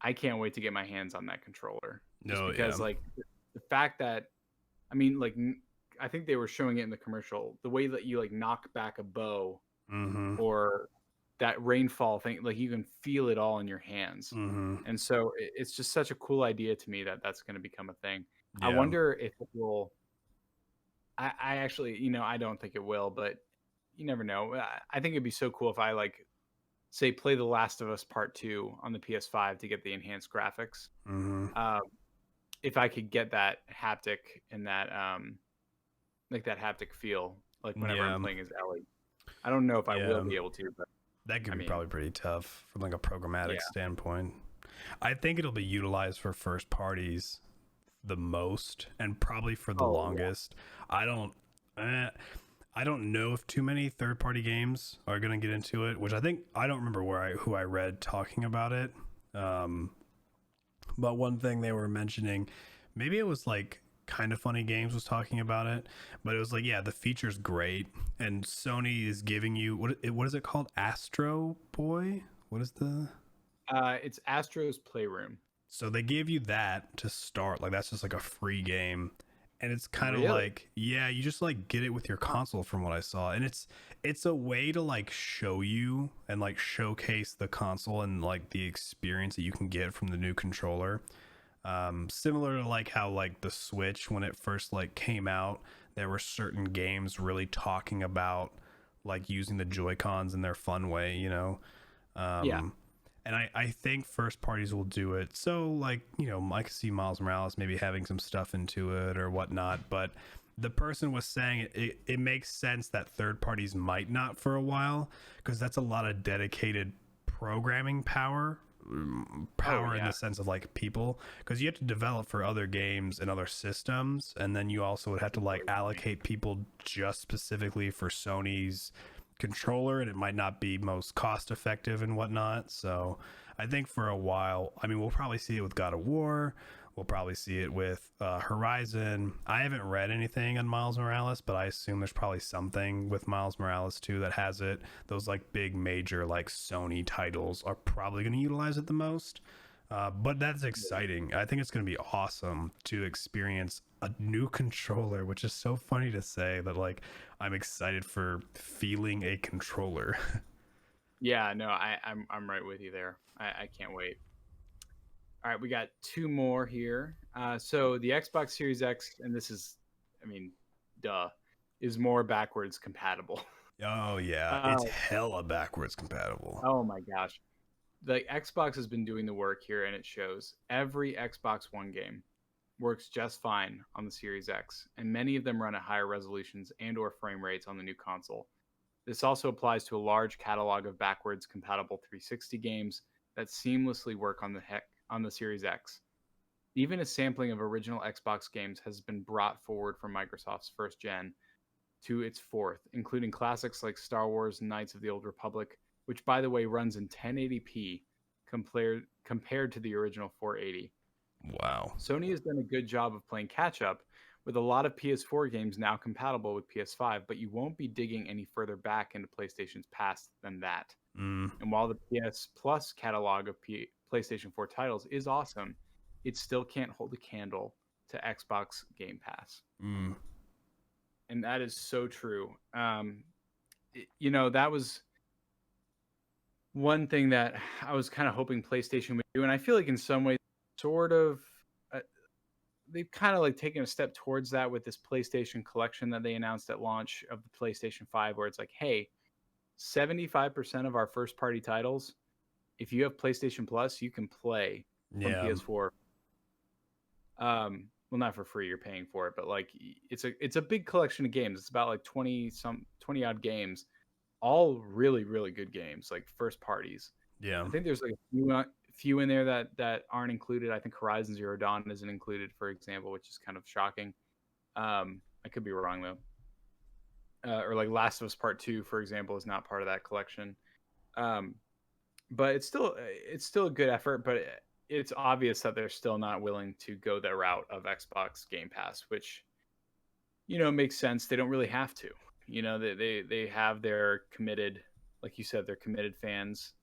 I can't wait to get my hands on that controller. Just No, yeah. because like the fact that I mean like I think they were showing it in the commercial, the way that you like knock back a bow Mm-hmm. or that rainfall thing, like you can feel it all in your hands. Mm-hmm. And so it's just such a cool idea to me that that's going to become a thing. I Yeah. wonder if it will. I actually, I don't think it will, but you never know. I think it'd be so cool if I like say play The Last of Us Part 2 on the PS5 to get the enhanced graphics. Mm-hmm. Um, if I could get that haptic and that like that haptic feel, like whenever I'm Yeah. playing as Ellie. I don't know if I will Yeah. be able to, but That could I be mean, probably pretty tough from like a programmatic yeah. standpoint. I think it'll be utilized for first parties the most and probably for the Oh yeah. longest. I don't eh, I don't know if too many third party games are going to get into it, which I don't remember who I read talking about it. Um but one thing they were mentioning, maybe it was like Kind of Funny Games was talking about it, but it was like, yeah, the feature's great, and Sony is giving you what is it called? Astro Boy? What is the? It's Astro's Playroom. So they gave you that to start. Like that's just like a free game, and it's kind of Really? like, yeah, you just like get it with your console from what I saw, and it's a way to like show you and like showcase the console and like the experience that you can get from the new controller. Similar to like how like the Switch when it first like came out, there were certain games really talking about like using the Joy Cons in their fun way, you know. Yeah. Um, and I think first parties will do it. So like I could see Miles Morales maybe having some stuff into it or whatnot, but the person was saying it makes sense that third parties might not for a while because that's a lot of dedicated programming power Oh in yeah. the sense of like people because you have to develop for other games and other systems, and then you also would have to like allocate people just specifically for Sony's controller, and it might not be most cost effective and whatnot. So I think for a while, I mean, we'll probably see it with God of War. We'll probably see it with Horizon. I haven't read anything on Miles Morales, but I assume there's probably something with Miles Morales too that has it. Those like big major like Sony titles are probably going to utilize it the most. But that's exciting. I think it's going to be awesome to experience a new controller, which is so funny to say that like I'm excited for feeling a controller. Yeah, no, I'm right with you there. I can't wait. All right, we got two more here. So the Xbox Series X, and this is, I mean, duh, is more backwards compatible. Oh yeah, Uh, it's hella backwards compatible. oh my gosh. The Xbox has been doing the work here, and it shows. Every Xbox One game works just fine on the Series X, and many of them run at higher resolutions and/or frame rates on the new console. This also applies to a large catalog of backwards compatible 360 games that seamlessly work on the Series X. Even a sampling of original Xbox games has been brought forward from Microsoft's first gen to its fourth, including classics like Star Wars Knights of the Old Republic, which by the way runs in 1080p compared to the original 480. Wow. Sony has done a good job of playing catch up with a lot of PS4 games now compatible with PS5, but you won't be digging any further back into PlayStation's past than that. Mm, And while the PS Plus catalog of PlayStation 4 titles is awesome, it still can't hold a candle to Xbox Game Pass. mm. And that is so true. That was one thing that I was kind of hoping PlayStation would do, and I feel like in some ways, sort of, uh, they've kind of like taken a step towards that with this PlayStation Collection that they announced at launch of the PlayStation 5, where it's like, hey, 75% of our first party titles, if you have PlayStation Plus, you can play from Yeah. PS4. Well, not for free, you're paying for it, but like it's a big collection of games. It's about like 20 odd games, all really, really good games, like first parties. Yeah. I think there's like a few in there that aren't included. I think Horizon Zero Dawn isn't included, for example, which is kind of shocking. I could be wrong though. Or like Last of Us Part Two, for example, is not part of that collection. Um, but it's still a good effort. But it's obvious that they're still not willing to go the route of Xbox Game Pass, which makes sense. They don't really have to. They have their committed, like you said, they're committed fans.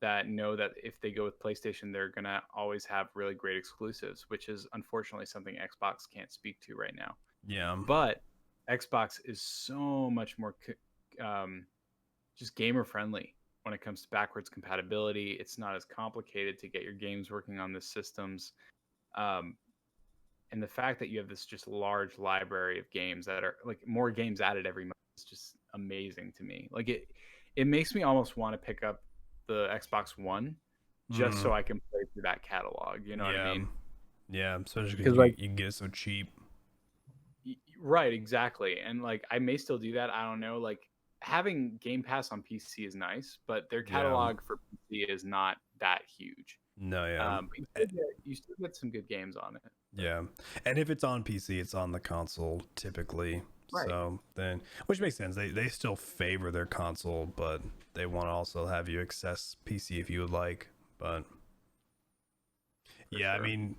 That know that if they go with PlayStation, they're gonna always have really great exclusives, which is unfortunately something Xbox can't speak to right now. Yeah. But Xbox is so much more just gamer friendly when it comes to backwards compatibility. It's not as complicated to get your games working on the systems. Um, and the fact that you have this just large library of games that are like more games added every month is just amazing to me. Like it makes me almost want to pick up the Xbox One just so I can play through that catalog. You know what I mean? Yeah, especially Because because you can get it so cheap. right, exactly. And like I may still do that. I don't know. Like having Game Pass on PC is nice, but their catalog for PC is not that huge. No, yeah. But you still get some good games on it. Yeah. And if it's on PC, it's on the console typically. Right. So then, which makes sense. They still favor their console, but they want to also have you access PC if you would like. But yeah, sure. I mean,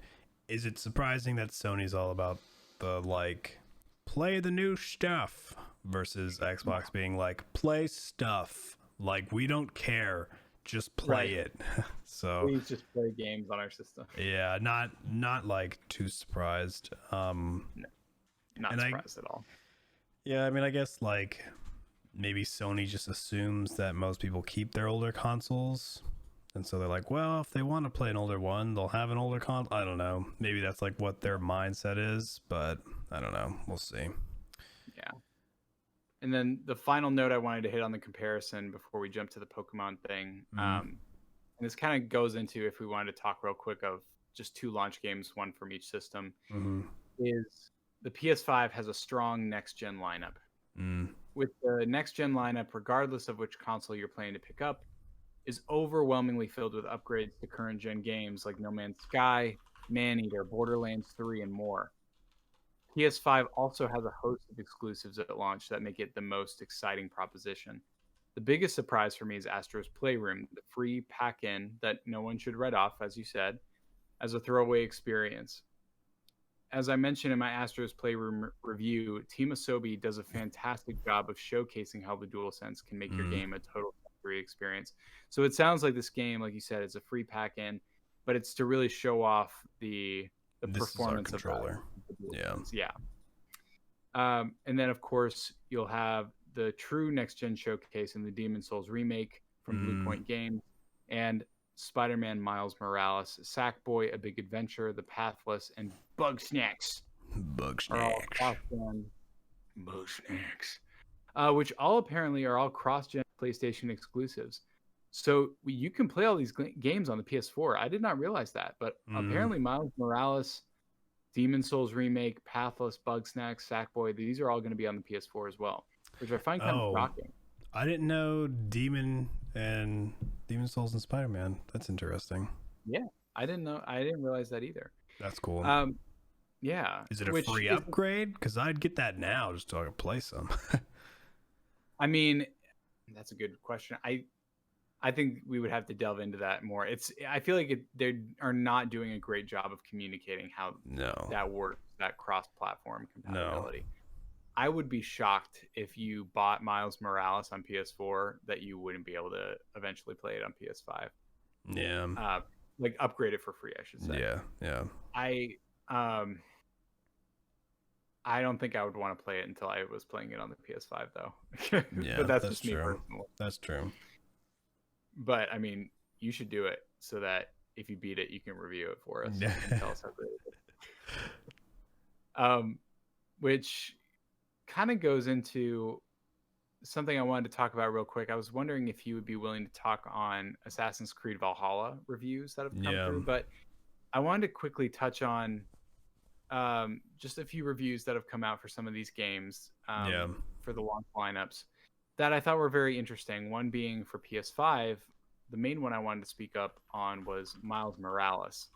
is it surprising that Sony's all about the like play the new stuff versus Xbox being like play stuff? Like we don't care, just play it. So please just play games on our system. yeah, not like too surprised. No, not surprised at all. Yeah, I mean, I guess like maybe Sony just assumes that most people keep their older consoles. And so they're like, well, if they want to play an older one, they'll have an older console. I don't know. Maybe that's like what their mindset is, but I don't know. We'll see. Yeah. And then the final note I wanted to hit on the comparison before we jump to the Pokemon thing. And this kind of goes into if we wanted to talk real quick of just two launch games, one from each system, is the PS5 has a strong next-gen lineup. With the next-gen lineup, regardless of which console you're planning to pick up, is overwhelmingly filled with upgrades to current-gen games like No Man's Sky, Maneater, Borderlands 3, and more. PS5 also has a host of exclusives at launch that make it the most exciting proposition. The biggest surprise for me is Astro's Playroom, the free pack-in that no one should write off, as you said, as a throwaway experience. As I mentioned in my Astro's Playroom review, Team Asobi does a fantastic job of showcasing how the DualSense can make your game a total sensory experience. So it sounds like this game, like you said, is a free pack-in, but it's to really show off the performance of the controller. Yeah. And then, of course, you'll have the true next-gen showcase in the Demon's Souls remake from Blue Point Games and Spider-Man Miles Morales, Sackboy: A Big Adventure, The Pathless, and Bugsnax. Which all apparently are all cross-gen PlayStation exclusives. So you can play all these games on the PS4. I did not realize that, but apparently Miles Morales, Demon's Souls remake, Pathless, Bugsnax, Sackboy, these are all going to be on the PS4 as well, which I find kind of shocking. I didn't know Demon's Souls and Spider-Man. That's interesting. Yeah, I didn't know. I didn't realize that either. That's cool. Yeah. Is it a free upgrade? Because I'd get that now just so I could play some. I mean, that's a good question. I think we would have to delve into that more. I feel like they are not doing a great job of communicating how that works, that cross-platform compatibility. No. I would be shocked if you bought Miles Morales on PS4 that you wouldn't be able to eventually play it on PS5. Yeah. Like upgrade it for free, I should say. Yeah. I don't think I would want to play it until I was playing it on the PS5 though. Yeah, but that's just true. Me personally. That's true. But I mean, you should do it so that if you beat it, you can review it for us and tell us how great it is. Which kind of goes into something I wanted to talk about real quick. I was wondering if you would be willing to talk on Assassin's Creed Valhalla reviews that have come through, but I wanted to quickly touch on just a few reviews that have come out for some of these games for the launch lineups. that I thought were very interesting. One being for PS5, the main one I wanted to speak up on was Miles Morales,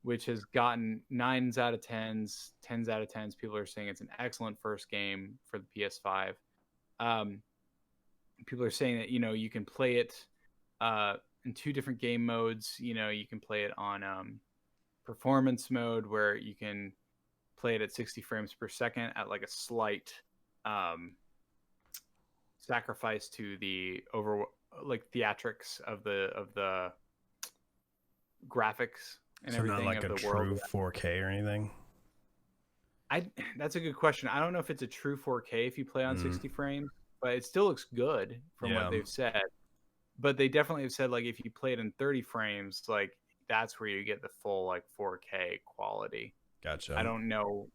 which has gotten 9s out of 10s, 10s out of 10s. People are saying it's an excellent first game for the PS5. Um, People are saying that, you can play it in two different game modes. You can play it on performance mode, where you can play it at 60 frames per second at like a slight um, sacrifice to the theatrics of the graphics and So everything not like of a the world. true 4K or anything. That's a good question. I don't know if it's a true 4K if you play on 60 frames, but it still looks good from what they've said. But they definitely have said, like, if you play it in 30 frames, like, that's where you get the full, like, 4K quality. Gotcha. I don't know.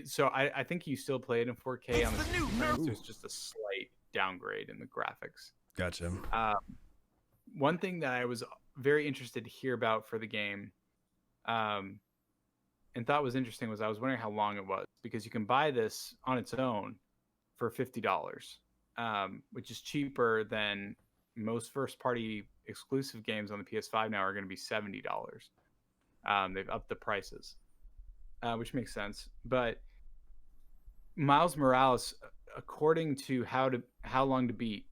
So I think you still play it in 4K on the 60 frames. There's just a slight downgrade in the graphics. Gotcha. One thing that I was very interested to hear about for the game, and thought was interesting, was I was wondering how long it was, because you can buy this on its own for $50, which is cheaper than most first-party exclusive games on the PS5 now are going to be $70. They've upped the prices, which makes sense. But Miles Morales, according to how long to beat,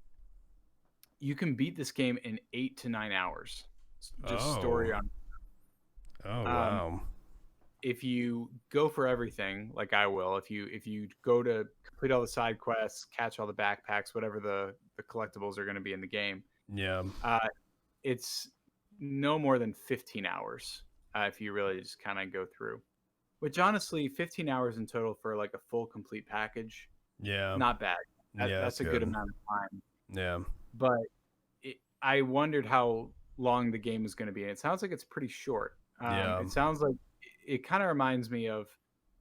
you can beat this game in 8 to 9 hours. Just story on. Oh wow. If you go for everything, like I will, if you go to complete all the side quests, catch all the backpacks, whatever the collectibles are going to be in the game, it's no more than 15 hours if you really just kind of go through. Which honestly, 15 hours in total for like a full complete package, not bad. That's a good amount of time. Yeah. But I wondered how long the game is going to be, and it sounds like it's pretty short. It sounds like it kind of reminds me of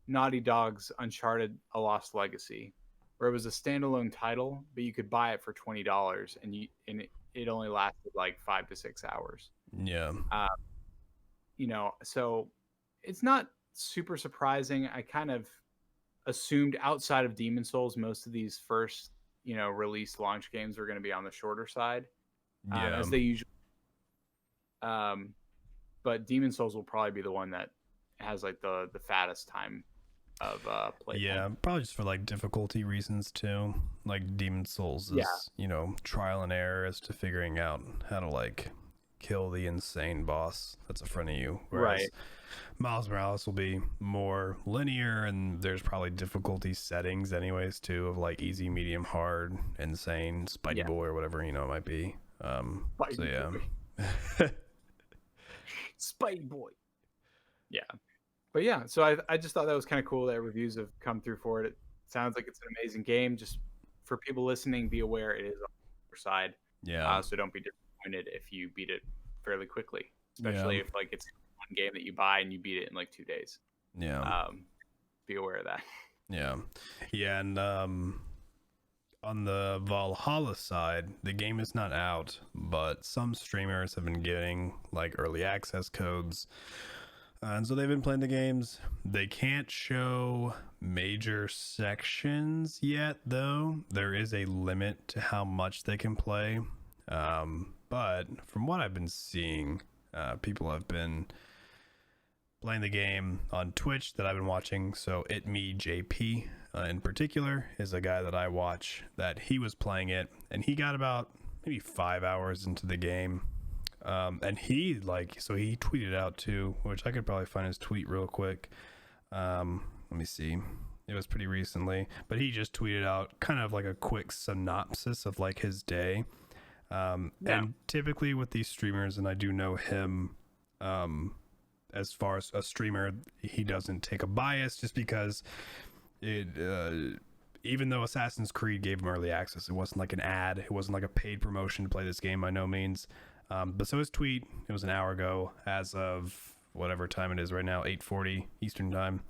Naughty Dog's Uncharted: A Lost Legacy, where it was a standalone title, but you could buy it for $20, and it only lasted like 5 to 6 hours. Yeah. So it's not super surprising. I kind of assumed, outside of Demon Souls, most of these first, release launch games were going to be on the shorter side, as they usually. But Demon Souls will probably be the one that has like the fattest time of play. Yeah, probably just for like difficulty reasons too. Like Demon Souls is, trial and error as to figuring out how to like kill the insane boss that's in front of you. Whereas Miles Morales will be more linear, and there's probably difficulty settings anyways too, of like easy, medium, hard, insane, Spidey boy, or whatever it might be. Spidey boy. Yeah. But yeah, so I just thought that was kind of cool that reviews have come through for it. It sounds like it's an amazing game. Just for people listening, be aware it is on the side. Yeah. So don't be disappointed if you beat it fairly quickly, especially if like it's one game that you buy and you beat it in like 2 days. Yeah. Be aware of that. Yeah. Yeah, and on the Valhalla side, the game is not out, but some streamers have been getting like early access codes. And so they've been playing the games. They can't show major sections yet, though. There is a limit to how much they can play. But from what I've been seeing, people have been playing the game on Twitch that I've been watching. So JP in particular is a guy that I watch, that he was playing it, and he got about maybe 5 hours into the game. And he tweeted out too, which I could probably find his tweet real quick. Let me see. It was pretty recently, but he just tweeted out kind of like a quick synopsis of like his day. And typically with these streamers, and I do know him, as far as a streamer, he doesn't take a bias, just because even though Assassin's Creed gave him early access, it wasn't like an ad. It wasn't like a paid promotion to play this game by no means. But so his tweet, it was an hour ago, as of whatever time it is right now, 8:40 Eastern time.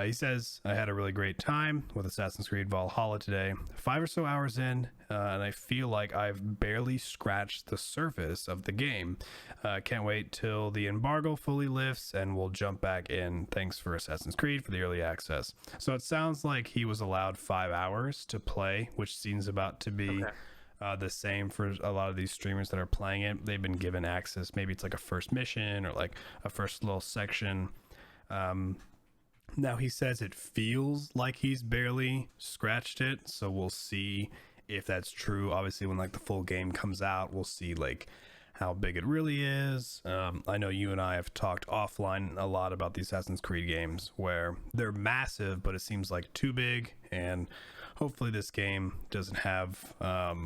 He says, I had a really great time with Assassin's Creed Valhalla today. 5 or so hours in, and I feel like I've barely scratched the surface of the game. Can't wait till the embargo fully lifts and we'll jump back in. Thanks for Assassin's Creed for the early access. So it sounds like he was allowed 5 hours to play, which seems about to be the same for a lot of these streamers that are playing it. They've been given access. Maybe it's like a first mission or like a first little section. Now he says it feels like he's barely scratched it, so we'll see if that's true. Obviously, when like the full game comes out, we'll see like how big it really is. I know you and I have talked offline a lot about the Assassin's Creed games where they're massive, but it seems like too big, and hopefully this game doesn't have that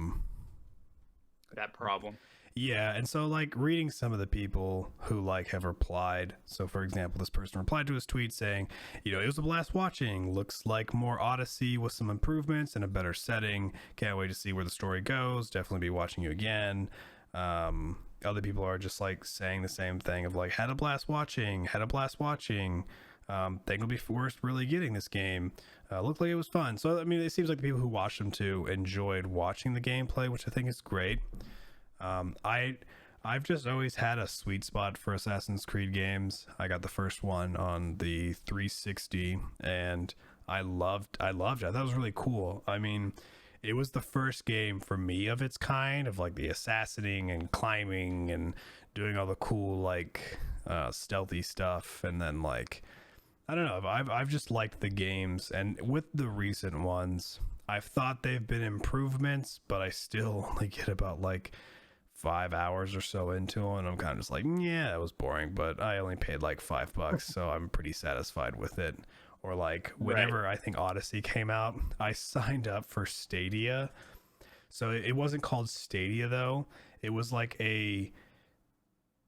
problem. Yeah, and so like reading some of the people who like have replied. So for example, this person replied to his tweet saying, it was a blast watching. Looks like more Odyssey with some improvements and a better setting. Can't wait to see where the story goes. Definitely be watching you again. Other people are just like saying the same thing of like, had a blast watching. Think it'll be worth really getting this game. Looked like it was fun. So I mean, it seems like the people who watched them too enjoyed watching the gameplay, which I think is great. I've just always had a sweet spot for Assassin's Creed games. I got the first one on the 360 and I loved it. I thought it was really cool. I mean, it was the first game for me of its kind, of like the assassinating and climbing and doing all the cool like stealthy stuff. And then like, I don't know, I've just liked the games, and with the recent ones I've thought they've been improvements, but I still only get about like 5 hours or so into them, and I'm kind of just like, yeah, it was boring, but I only paid like $5, so I'm pretty satisfied with it. Or like whenever I think Odyssey came out, I signed up for Stadia. So it wasn't called Stadia though. It was like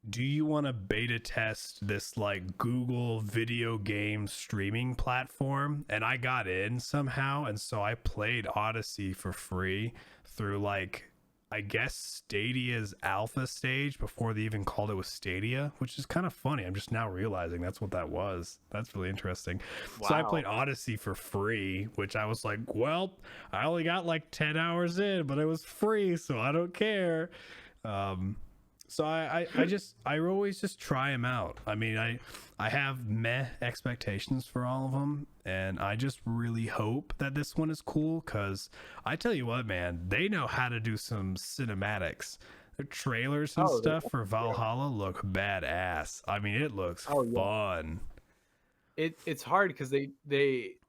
do you want to beta test this like Google video game streaming platform? And I got in somehow, and so I played Odyssey for free through like, I guess, Stadia's alpha stage before they even called it with Stadia, which is kind of funny. I'm just now realizing that's what that was. That's really interesting. Wow. So I played Odyssey for free, which I was like, well, I only got like 10 hours in, but it was free, so I don't care. So I always just try them out. I mean, I have meh expectations for all of them, and I just really hope that this one is cool, because I tell you what, man, they know how to do some cinematics. The trailers and stuff for Valhalla look badass. I mean, it looks fun. It's hard because they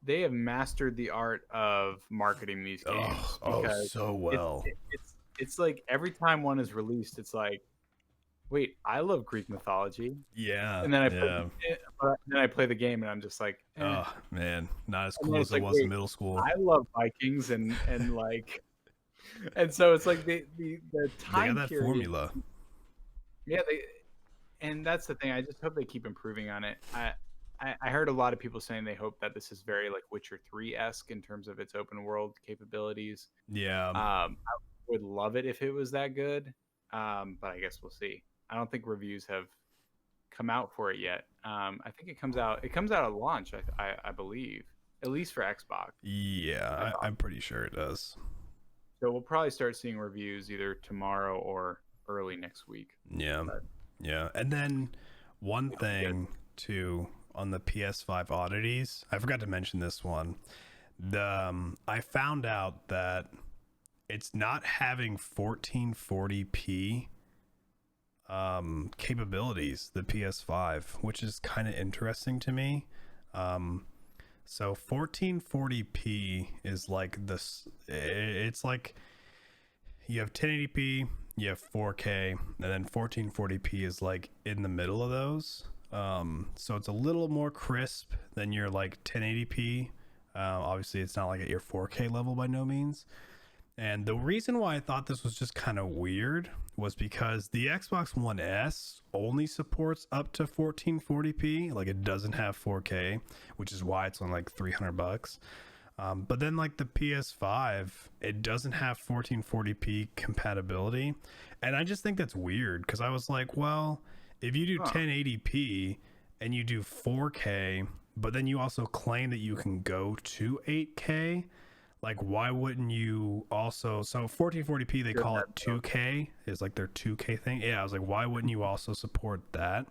have mastered the art of marketing these games. So well. It's like every time one is released, it's like, wait, I love Greek mythology. Yeah. And then I play the game and I'm just like, oh man, not as cool as it was in middle school. I love Vikings and like, and so it's like the time they got that period, formula. Yeah, and that's the thing. I just hope they keep improving on it. I heard a lot of people saying they hope that this is very like Witcher 3-esque in terms of its open world capabilities. Yeah. I would love it if it was that good. But I guess we'll see. I don't think reviews have come out for it yet. I think it comes out at launch, I believe, at least for Xbox. Yeah, I'm pretty sure it does. So we'll probably start seeing reviews either tomorrow or early next week. Yeah. Yeah. And then one thing too on the PS5 Oddities, I forgot to mention this one. I found out that it's not having 1440p capabilities, the PS5, which is kind of interesting to me. So 1440p is like this, it's like you have 1080p, you have 4K, and then 1440p is like in the middle of those. So it's a little more crisp than your like 1080p. Obviously it's not like at your 4K level by no means. And the reason why I thought this was just kind of weird was because the Xbox One S only supports up to 1440p. Like it doesn't have 4K, which is why it's only like $300. But then like the PS5, it doesn't have 1440p compatibility. And I just think that's weird, because I was like, well, if you do 1080p and you do 4K, but then you also claim that you can go to 8K, like why wouldn't you also, so 1440p they call it 2K, is like their 2K thing. Yeah, I was like, why wouldn't you also support that?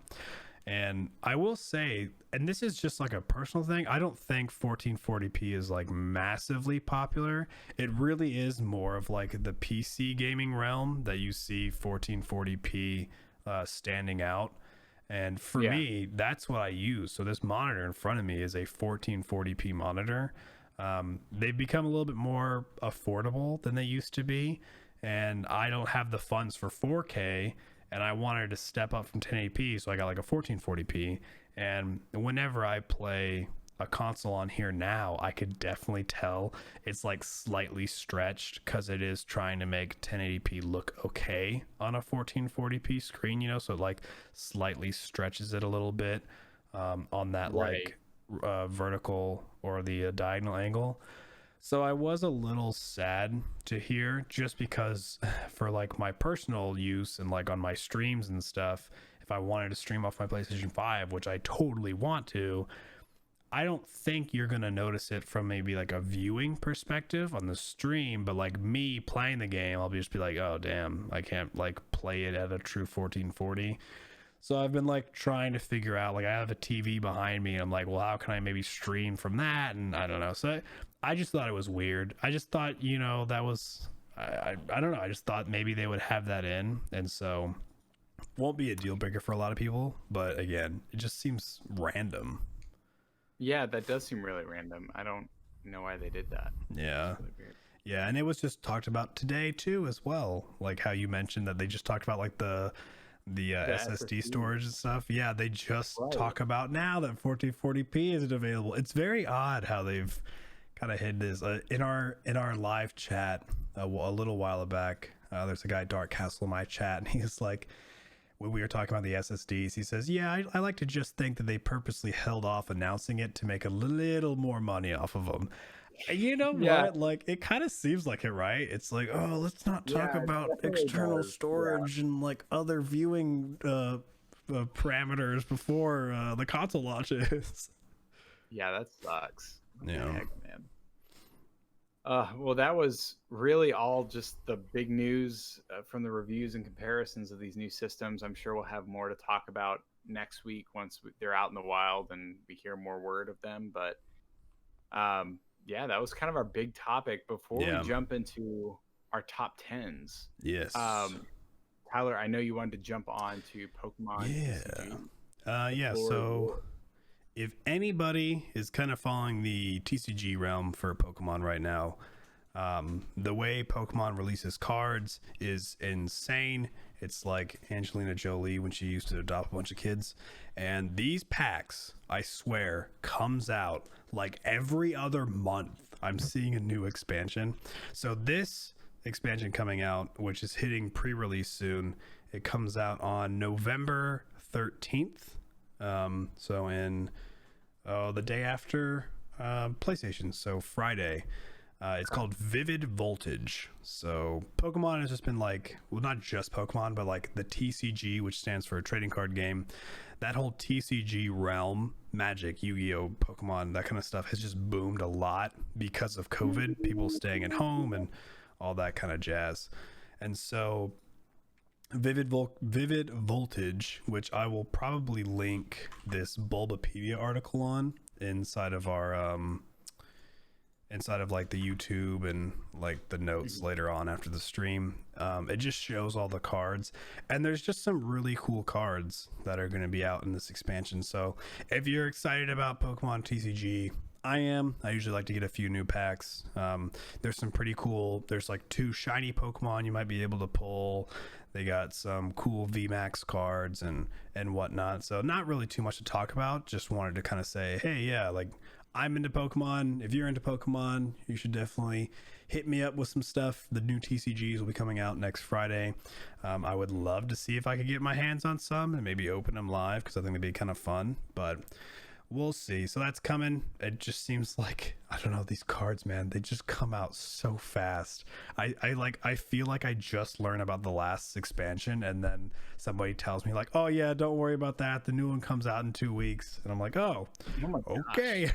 And I will say, and this is just like a personal thing, I don't think 1440p is like massively popular. It really is more of like the PC gaming realm that you see 1440p standing out. And for me, that's what I use. So this monitor in front of me is a 1440p monitor. They've become a little bit more affordable than they used to be, and I don't have the funds for 4K, and I wanted to step up from 1080p, so I got like a 1440p. And whenever I play a console on here now, I could definitely tell it's like slightly stretched because it is trying to make 1080p look okay on a 1440p screen, you know, so it like slightly stretches it a little bit on that like vertical or the diagonal angle. So I was a little sad to hear, just because for like my personal use and like on my streams and stuff, if I wanted to stream off my PlayStation 5, which I totally want to, I don't think you're going to notice it from maybe like a viewing perspective on the stream, but like me playing the game, I'll just be like, oh damn, I can't like play it at a true 1440. So I've been like trying to figure out, like I have a TV behind me and I'm like, well, how can I maybe stream from that? And I don't know. So I just thought it was weird. I just thought, you know, that was, I don't know. I just thought maybe they would have that in. And so won't be a deal breaker for a lot of people. But again, it just seems random. Yeah, that does seem really random. I don't know why they did that. Yeah. Really yeah. And it was just talked about today too, as well. Like how you mentioned that they just talked about like the SSD storage and stuff. Yeah, they just talk about now that 1440p isn't available. It's very odd how they've kind of hid this in our live chat a little while back. There's a guy, Dark Castle, in my chat, and he's like, when we were talking about the SSDs, he says, yeah, I like to just think that they purposely held off announcing it to make a little more money off of them. You know what? Like, it kind of seems like it, right? It's like, oh, let's not talk about external storage and like other viewing parameters before the console launches. Yeah, that sucks. What the heck, man. Well, that was really all just the big news from the reviews and comparisons of these new systems. I'm sure we'll have more to talk about next week once they're out in the wild and we hear more word of them. But yeah, that was kind of our big topic before we jump into our top 10s. Yes. Tyler, I know you wanted to jump on to Pokemon. Yeah. So if anybody is kind of following the TCG realm for Pokemon right now, the way Pokemon releases cards is insane. It's like Angelina Jolie when she used to adopt a bunch of kids. And these packs, I swear, comes out like every other month. I'm seeing a new expansion. So this expansion coming out, which is hitting pre-release soon, it comes out on November 13th. So in the day after PlayStation, so Friday. It's called Vivid Voltage. So Pokemon has just been like, well, not just Pokemon, but like the TCG, which stands for a trading card game. That whole TCG realm, Magic, Yu-Gi-Oh, Pokemon, that kind of stuff has just boomed a lot because of COVID, people staying at home and all that kind of jazz. And so Vivid Voltage, which I will probably link this Bulbapedia article on inside of our inside of like the YouTube and like the notes later on after the stream. It just shows all the cards, and there's just some really cool cards that are going to be out in this expansion. So if you're excited about Pokemon TCG, I usually like to get a few new packs. There's some pretty cool, there's like 2 shiny Pokemon you might be able to pull. They got some cool VMAX cards and whatnot. So not really too much to talk about. Just wanted to kind of say, hey, yeah, like I'm into Pokemon. If you're into Pokemon, you should definitely hit me up with some stuff. The new TCGs will be coming out next Friday. I would love to see if I could get my hands on some and maybe open them live, because I think it'd be kind of fun. But We'll see. So that's coming. It just seems like, I don't know, these cards, man, they just come out so fast. I feel like I just learned about the last expansion, and then somebody tells me like, oh yeah, don't worry about that. The new one comes out in 2 weeks. And I'm like, oh, Oh my okay.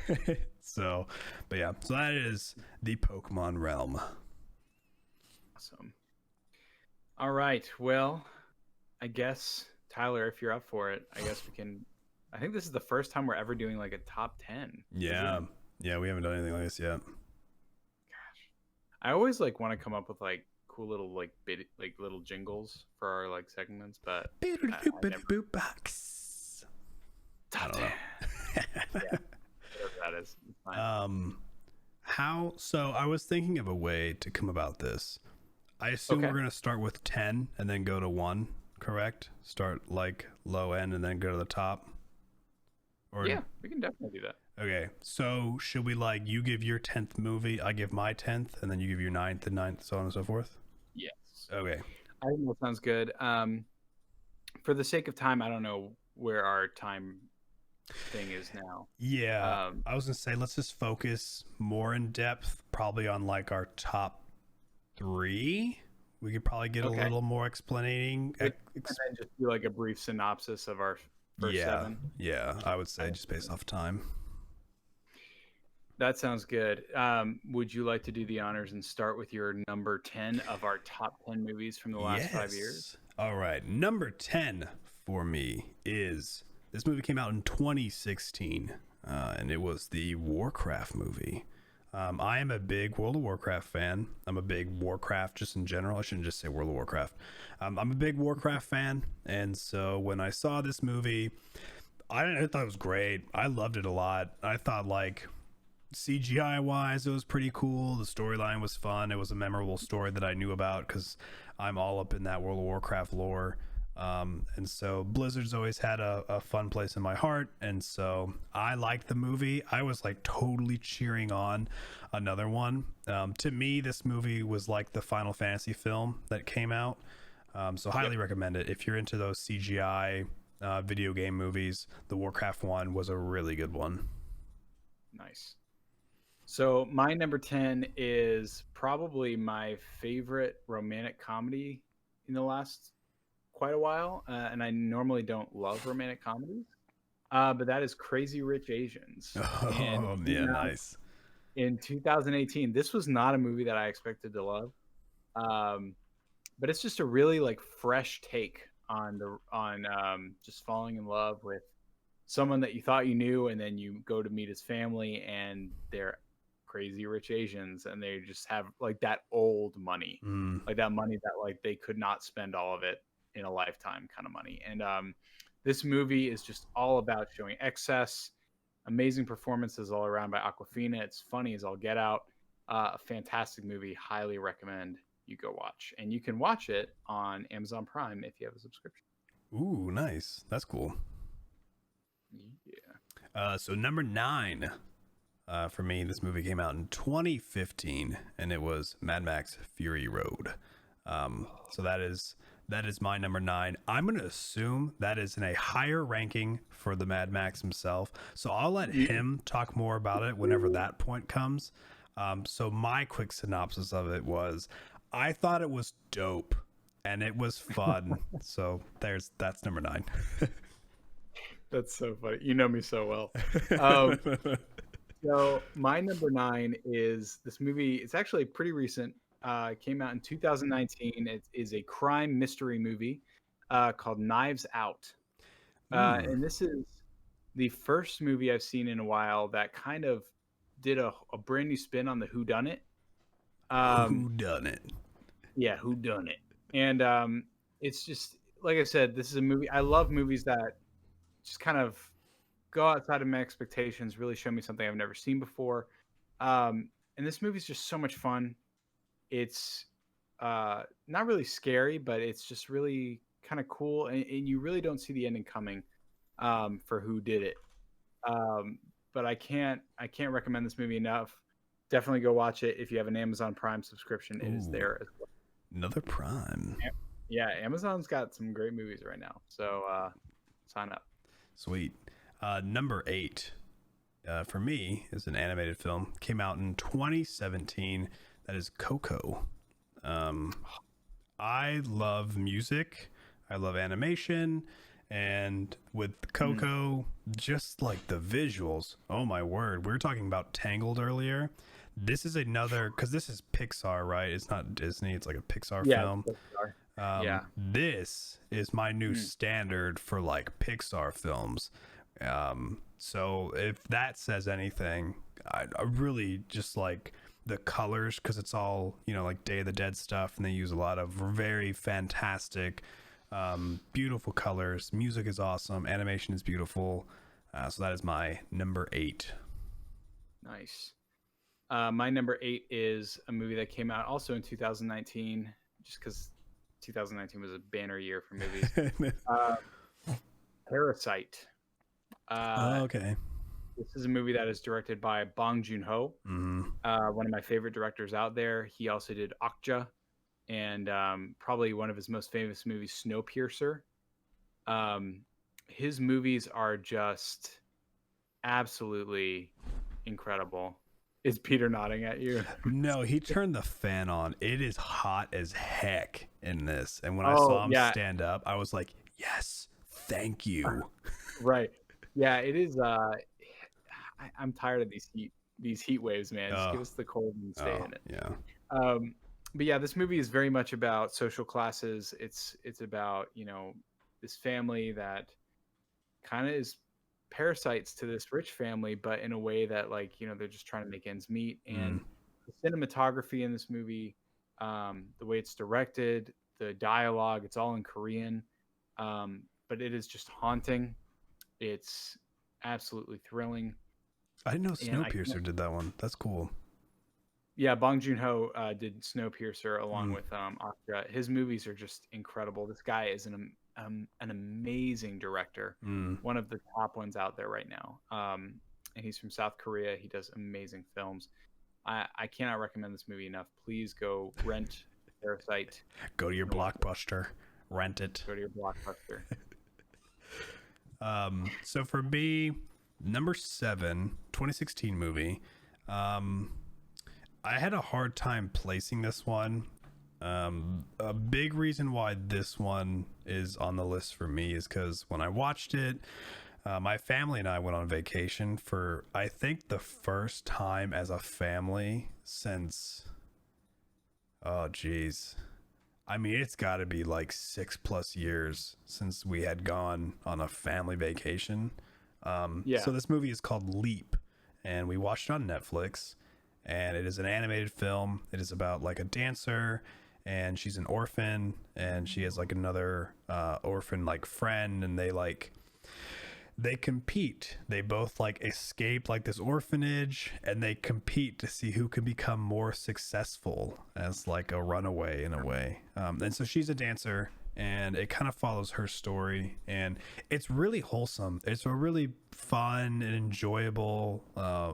So, but yeah, so that is the Pokemon realm. Awesome. All right. Well, I guess Tyler, if you're up for it, I guess we can. I think this is the first time we're ever doing like a top 10. Yeah. Yeah, we haven't done anything like this yet. I always like want to come up with like cool little like like little jingles for our like segments, but I never... Box. Top 10. Yeah, whatever that is. It's fine. How so I was thinking of a way to come about this. I assume we're gonna start with 10 and then go to 1, correct? Start like low end and then go to the top. Or yeah, we can definitely do that. okay, so should we like you give your 10th movie, I give my 10th, and then you give your 9th and 9th, so on and so forth? Yes. Okay. I think that sounds good. For the sake of time, I don't know where our time thing is now. Yeah, I was gonna say let's just focus more in depth, probably on like our top 3. We could probably get a little more explaining. And then just do like a brief synopsis of our first 7. Yeah, I would say just based off time. That sounds good. Would you like to do the honors and start with your number 10 of our top 10 movies from the last 5 years? All right, number 10 for me is this movie came out in 2016, and it was the Warcraft movie. I am a big World of Warcraft fan. I'm a big Warcraft just in general. I shouldn't just say World of Warcraft. I'm a big Warcraft fan, and so when I saw this movie, I thought it was great. I loved it a lot. I thought like CGI wise, it was pretty cool. The storyline was fun. It was a memorable story that I knew about because I'm all up in that World of Warcraft lore. And so Blizzard's always had a fun place in my heart, and so I liked the movie. I was like totally cheering on another one. To me, this movie was like the Final Fantasy film that came out. So highly recommend it if you're into those CGI video game movies. The Warcraft one was a really good one. Nice. So my number 10 is probably my favorite romantic comedy in the last quite a while, and I normally don't love romantic comedies, but that is Crazy Rich Asians. Oh, yeah, nice. In 2018, this was not a movie that I expected to love, but it's just a really like fresh take on just falling in love with someone that you thought you knew, and then you go to meet his family, and they're crazy rich Asians, and they just have like that old money, like that money that like they could not spend all of it in a lifetime kind of money. And this movie is just all about showing excess. Amazing performances all around by Awkwafina. It's funny as all get out. A fantastic movie. Highly recommend you go watch. And you can watch it on Amazon Prime if you have a subscription. Ooh, nice. That's cool. Yeah. So number 9 for me, this movie came out in 2015, and it was Mad Max Fury Road. So that is my number 9. I'm going to assume that is in a higher ranking for the Mad Max himself. So I'll let him talk more about it whenever that point comes. So my quick synopsis of it was, I thought it was dope and it was fun. So that's number 9. That's so funny. You know me so well. So my number 9 is this movie. It's actually pretty recent. It came out in 2019. It is a crime mystery movie called Knives Out. And this is the first movie I've seen in a while that kind of did a brand new spin on the whodunit. Whodunit. Yeah, whodunit. And it's just, like I said, this is a movie. I love movies that just kind of go outside of my expectations, really show me something I've never seen before. And this movie is just so much fun. It's not really scary, but it's just really kind of cool, and you really don't see the ending coming for who did it. But I can't recommend this movie enough. Definitely go watch it if you have an Amazon Prime subscription. It is there as well. Another Prime. Yeah, Amazon's got some great movies right now, so sign up. Sweet. Number 8 for me is an animated film. Came out in 2017. That is Coco. Um, I love music. I love animation. And with Mm. Coco, just like the visuals. Oh my word. We were talking about Tangled earlier. This is another, because this is Pixar, right? It's not Disney. It's like a Pixar Yeah, film. Pixar. Yeah. This is my new Mm. standard for like Pixar films. So if that says anything, I really just like the colors, because it's all, you know, like Day of the Dead stuff, and they use a lot of very fantastic, beautiful colors. Music is awesome. Animation is beautiful. So that is my number 8. Nice. My number 8 is a movie that came out also in 2019, just because 2019 was a banner year for movies. Uh, Parasite. Uh, Okay. this is a movie that is directed by Bong Joon-ho, Mm-hmm. one of my favorite directors out there. He also did Okja and probably one of his most famous movies, Snowpiercer. Um, his movies are just absolutely incredible. Is Peter nodding at you? No, he turned the fan on. It is hot as heck in this. And when I Oh saw him yeah, stand up, I was like, yes, thank you. right. Yeah, it is. I'm tired of these heat waves, man. Just Oh, give us the cold and stay oh, in it. yeah. Um, but yeah, this movie is very much about social classes. It's about, you know, this family that kind of is parasites to this rich family, but in a way that, like, you know, they're just trying to make ends meet. Mm. And the cinematography in this movie, the way it's directed, the dialogue, it's all in Korean, but it is just haunting. It's absolutely thrilling, I didn't know and I can't. Snowpiercer did that one. That's cool. Yeah, Bong Joon-ho did Snowpiercer along Mm. with Akira. His movies are just incredible. This guy is an amazing director, Mm. one of the top ones out there right now. And he's from South Korea. He does amazing films. I cannot recommend this movie enough. Please go rent Parasite Go to your and watch it. Blockbuster, rent it. Go to your Blockbuster. So for me, number 7, 2016 movie. I had a hard time placing this one. A big reason why this one is on the list for me is because when I watched it, my family and I went on vacation for, I think, the first time as a family since, oh geez, I mean, it's got to be like 6+ years since we had gone on a family vacation. Yeah. So this movie is called Leap, and we watched it on Netflix. And it is an animated film. It is about like a dancer, and she's an orphan, and she has like another orphan like friend, and they compete. They both like escape like this orphanage, and they compete to see who can become more successful as like a runaway in a way. And so she's a dancer, and it kind of follows her story, and it's really wholesome. It's a really fun and enjoyable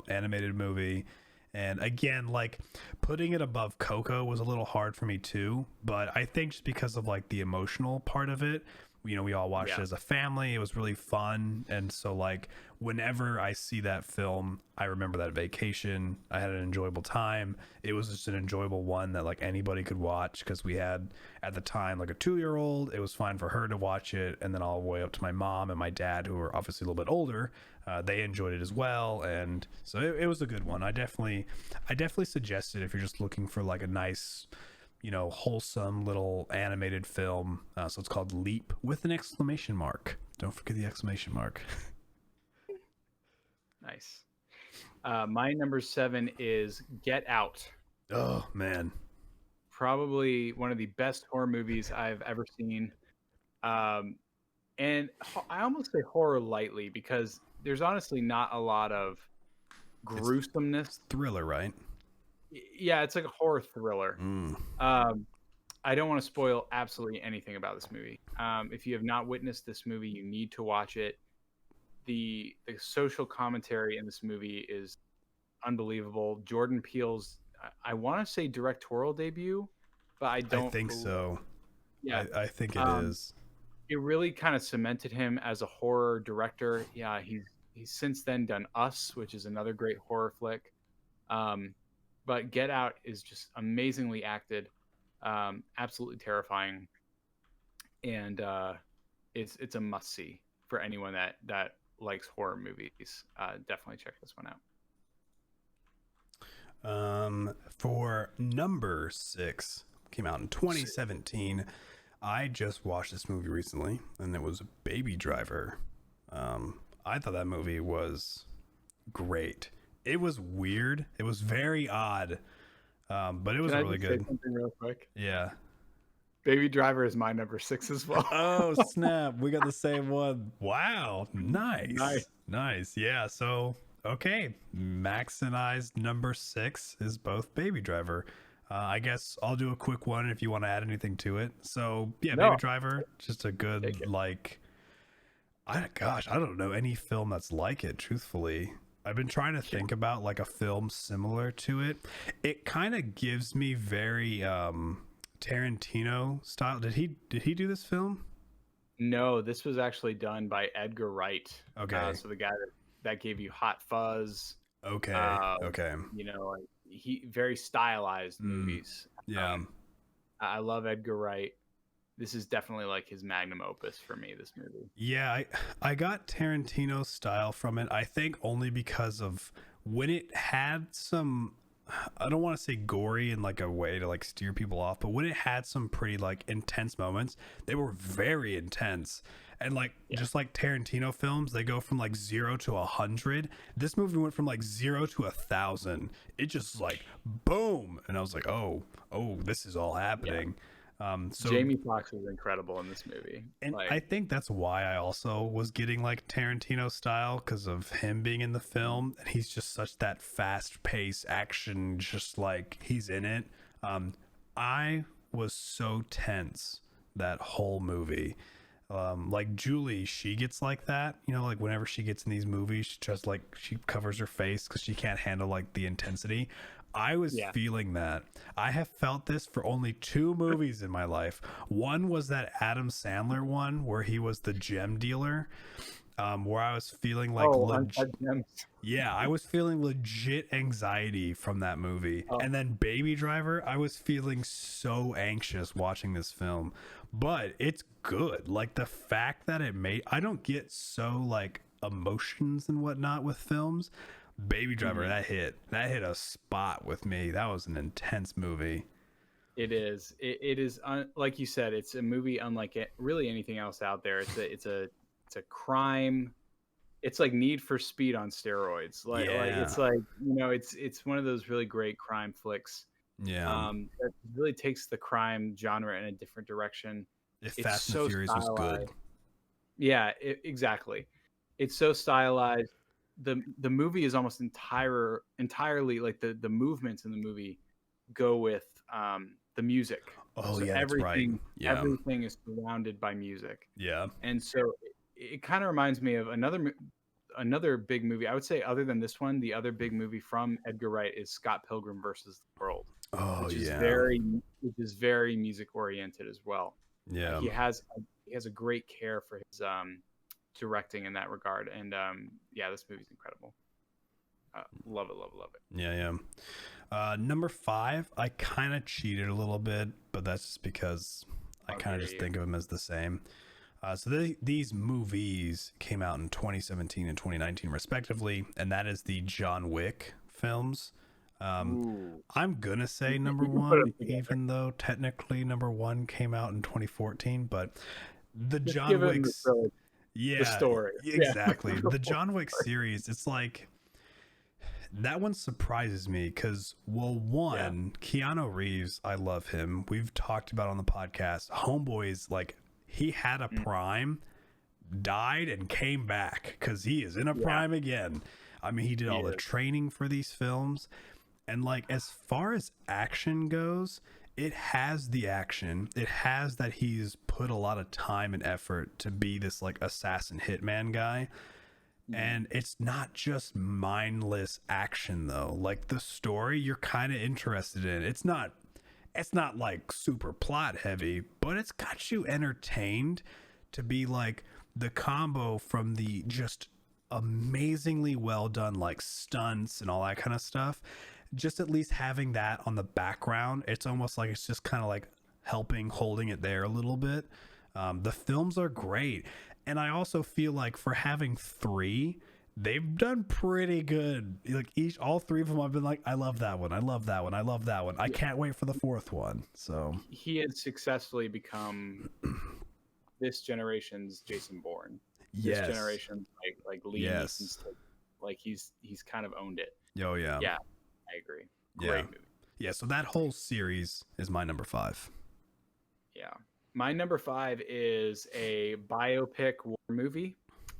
animated movie. And again, like putting it above Coco was a little hard for me too, but I think just because of like the emotional part of it, you know, we all watched Yeah. it as a family. It was really fun. And so like whenever I see that film, I remember that vacation. I had an enjoyable time. It was just an enjoyable one that like anybody could watch, because we had at the time like a 2-year-old. It was fine for her to watch it, and then all the way up to my mom and my dad, who were obviously a little bit older. They enjoyed it as well, and so it was a good one. I definitely suggest it if you're just looking for like a nice, you know, wholesome little animated film. So it's called Leap with an exclamation mark. Don't forget the exclamation mark. Nice. My number 7 is Get Out. Oh man. Probably one of the best horror movies I've ever seen. Um, and I almost say horror lightly, because there's honestly not a lot of gruesomeness. Thriller, right? Yeah, it's like a horror thriller. Mm. I don't want to spoil absolutely anything about this movie. If you have not witnessed this movie, you need to watch it. The social commentary in this movie is unbelievable. Jordan Peele's, I want to say directorial debut, but I don't. I think so. Yeah, I think it is. it really kind of cemented him as a horror director. Yeah, he's he's since then done Us, which is another great horror flick. But Get Out is just amazingly acted, absolutely terrifying, and it's a must see for anyone that likes horror movies. Definitely check this one out. For number 6, came out in 2017. I just watched this movie recently, and it was Baby Driver. I thought that movie was great. It was weird. It was very odd, but it was really good. Say something real quick? Yeah. Baby Driver is my number 6 as well. Oh, snap. We got the same one. Wow. Nice. Yeah. So, okay. Max and I's number 6 is both Baby Driver. I guess I'll do a quick one if you want to add anything to it. So, yeah, No. Baby Driver, just a good, like, I don't know any film that's like it, truthfully. I've been trying to think about, like, a film similar to it. It kind of gives me very Tarantino style. Did he do this film? No, this was actually done by Edgar Wright. Okay. So the guy that gave you Hot Fuzz. Okay. You know, like, he very stylized movies. Yeah. I love Edgar Wright. This is definitely like his magnum opus for me, this movie. Yeah, I got Tarantino's style from it, I think only because of when it had some, I don't want to say gory in like a way to like steer people off, but when it had some pretty like intense moments, they were very intense. And like, just like Tarantino films, they go from like 0 to 100. This movie went from like 0 to 1,000. It just like boom, and I was like, oh, this is all happening. So Jamie Foxx was incredible in this movie, and like, I think that's why I also was getting like Tarantino style, because of him being in the film, and he's just such that fast-paced action, just like he's in it. I was so tense that whole movie. Like Julie, she gets like that, you know, like whenever she gets in these movies, she just like she covers her face because she can't handle like the intensity. I was feeling that. I have felt this for only 2 movies in my life. One was that Adam Sandler one where he was the gem dealer, where I was feeling like I was feeling legit anxiety from that movie. And then Baby Driver, I was feeling so anxious watching this film. But it's good. Like the fact that I don't get so like emotions and whatnot with films. Baby Driver, that hit a spot with me. That was an intense movie. It is. It is like you said. It's a movie unlike really anything else out there. It's a crime. It's like Need for Speed on steroids. Like it's like, you know, it's one of those really great crime flicks. Yeah. That really takes the crime genre in a different direction. If Fast and Furious was good. Yeah, exactly. It's so stylized. The movie is almost entirely like the movements in the movie go with the music. Oh, so yeah, that's right. Yeah. Everything is surrounded by music. Yeah. And so it kind of reminds me of another big movie. I would say, other than this one, the other big movie from Edgar Wright is Scott Pilgrim versus the World. Oh, which is very music oriented as well. Yeah. He has a great care for his directing in that regard, and this movie's incredible. Love it. Yeah. Number 5, I kind of cheated a little bit, but that's just because I kind of just think of them as the same. So these movies came out in 2017 and 2019 respectively, and that is the John Wick films. I'm gonna say number 1, even though technically number 1 came out in 2014, but the just John Wick, the story, exactly. The John Wick series, it's like that one surprises me because, well, Keanu Reeves, I love him. We've talked about on the podcast. Homeboy's like, he had a prime, died, and came back because he is in a prime again. I mean, he did all the training for these films. And like, as far as action goes, it has the action. It has that he's put a lot of time and effort to be this like assassin hitman guy. And it's not just mindless action though. Like the story you're kind of interested in. It's not like super plot heavy, but it's got you entertained to be like the combo from the just amazingly well done, like stunts and all that kind of stuff. Just at least having that on the background, it's almost like it's just kind of like holding it there a little bit. The films are great, and I also feel like for having three, they've done pretty good. Like all three of them, I've been like, I love that one, I love that one, I love that one. I can't wait for the fourth one. So he has successfully become this generation's Jason Bourne. This yes, generation's like Liam yes, Neeson's like he's kind of owned it. oh yeah, Yeah, I agree. yeah, Great movie. yeah. So that whole series is my number 5. Yeah. My number 5 is a biopic war movie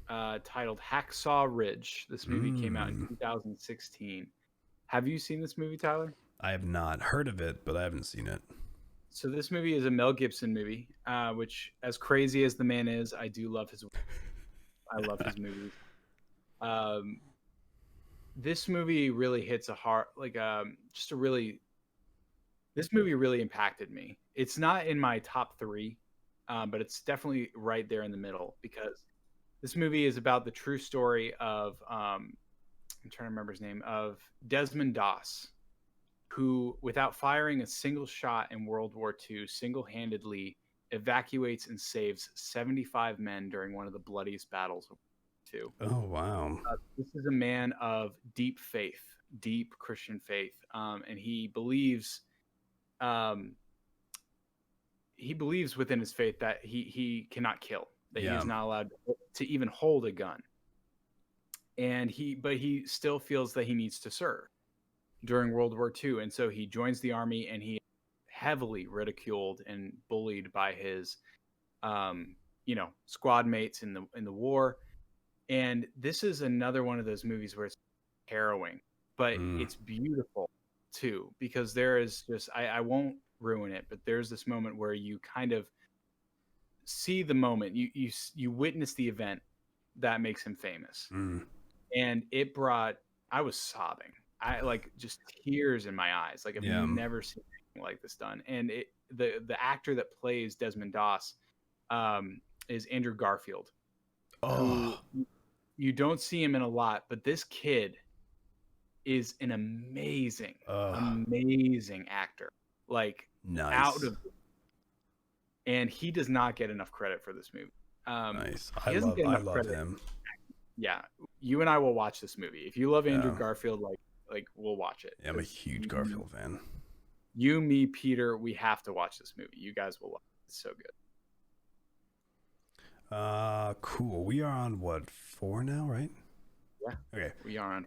titled Hacksaw Ridge. This movie came out in 2016. Have you seen this movie, Tyler? I have not heard of it, but I haven't seen it. So this movie is a Mel Gibson movie, which, as crazy as the man is, I do love his. I love his movies. This movie really hits a heart, like just a really. This movie really impacted me. It's not in my top 3, but it's definitely right there in the middle because this movie is about the true story of I'm trying to remember his name, of Desmond Doss, who, without firing a single shot in World War II, single-handedly evacuates and saves 75 men during one of the bloodiest battles of World War II. Oh wow! This is a man of deep faith, deep Christian faith, and he believes within his faith that he cannot kill, that he is not allowed to even hold a gun, and he still feels that he needs to serve during World War II, and so he joins the army, and he is heavily ridiculed and bullied by his squad mates in the war. And this is another one of those movies where it's harrowing, but it's beautiful too, because there is just I won't ruin it, but there's this moment where you kind of see the moment, you witness the event that makes him famous. And I was sobbing. I like just tears in my eyes. Like I've never seen anything like this done. And the actor that plays Desmond Doss is Andrew Garfield. Who you don't see him in a lot, but this kid is an amazing actor. Like nice. And he does not get enough credit for this movie. Nice. I love him. Yeah, you and I will watch this movie. If you love Andrew Garfield, like we'll watch it. Yeah, I'm a huge Garfield fan. You, me, Peter, we have to watch this movie. You guys will watch it. It's so good. Cool. We are on what, 4 now, right? Yeah. Okay. We are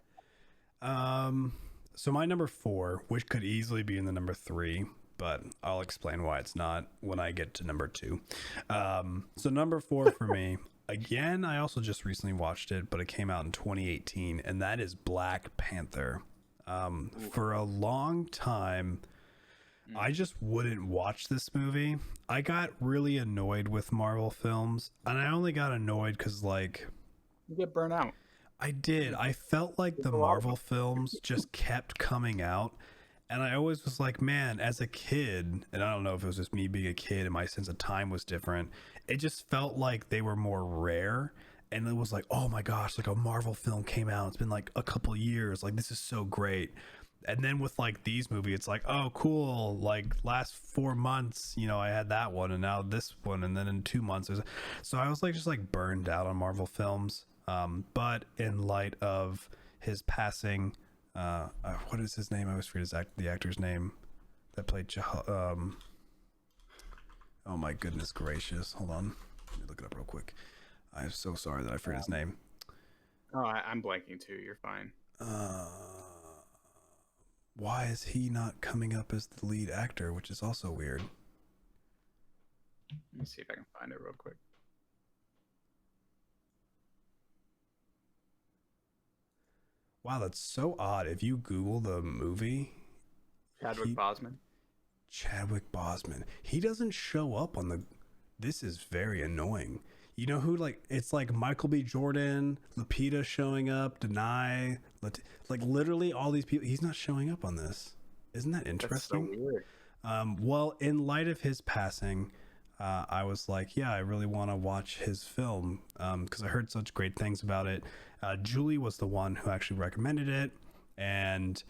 on. So my number 4, which could easily be in the number 3, but I'll explain why it's not when I get to number 2. So number 4 for me, again, I also just recently watched it, but it came out in 2018, and that is Black Panther. For a long time, I just wouldn't watch this movie. I got really annoyed with Marvel films, and I only got annoyed because, like, you get burnt out. I did. I felt like the Marvel films just kept coming out, and I always was like, man, as a kid, and I don't know if it was just me being a kid and my sense of time was different, it just felt like they were more rare. And it was like, oh my gosh, like a Marvel film came out. It's been like a couple years. Like, this is so great. And then with like these movies, it's like, oh, cool. Like last 4 months, I had that one, and now this one, and then in 2 months. So I was like, just like burned out on Marvel films. But in light of his passing, what is his name? I always forget the actor's name that played. Oh my goodness gracious! Hold on, let me look it up real quick. I'm so sorry that I forget his name. Oh, I'm blanking too. You're fine. Why is he not coming up as the lead actor, which is also weird? Let me see if I can find it real quick. Wow, that's so odd. If you Google the movie, Chadwick Boseman. He doesn't show up on the. This is very annoying. You know who, like, it's like Michael B. Jordan, Lupita showing up, Denai, like literally all these people. He's not showing up on this. Isn't that interesting? That's so weird. Well, in light of his passing, I was like, yeah, I really want to watch his film because I heard such great things about it. Julie was the one who actually recommended it, and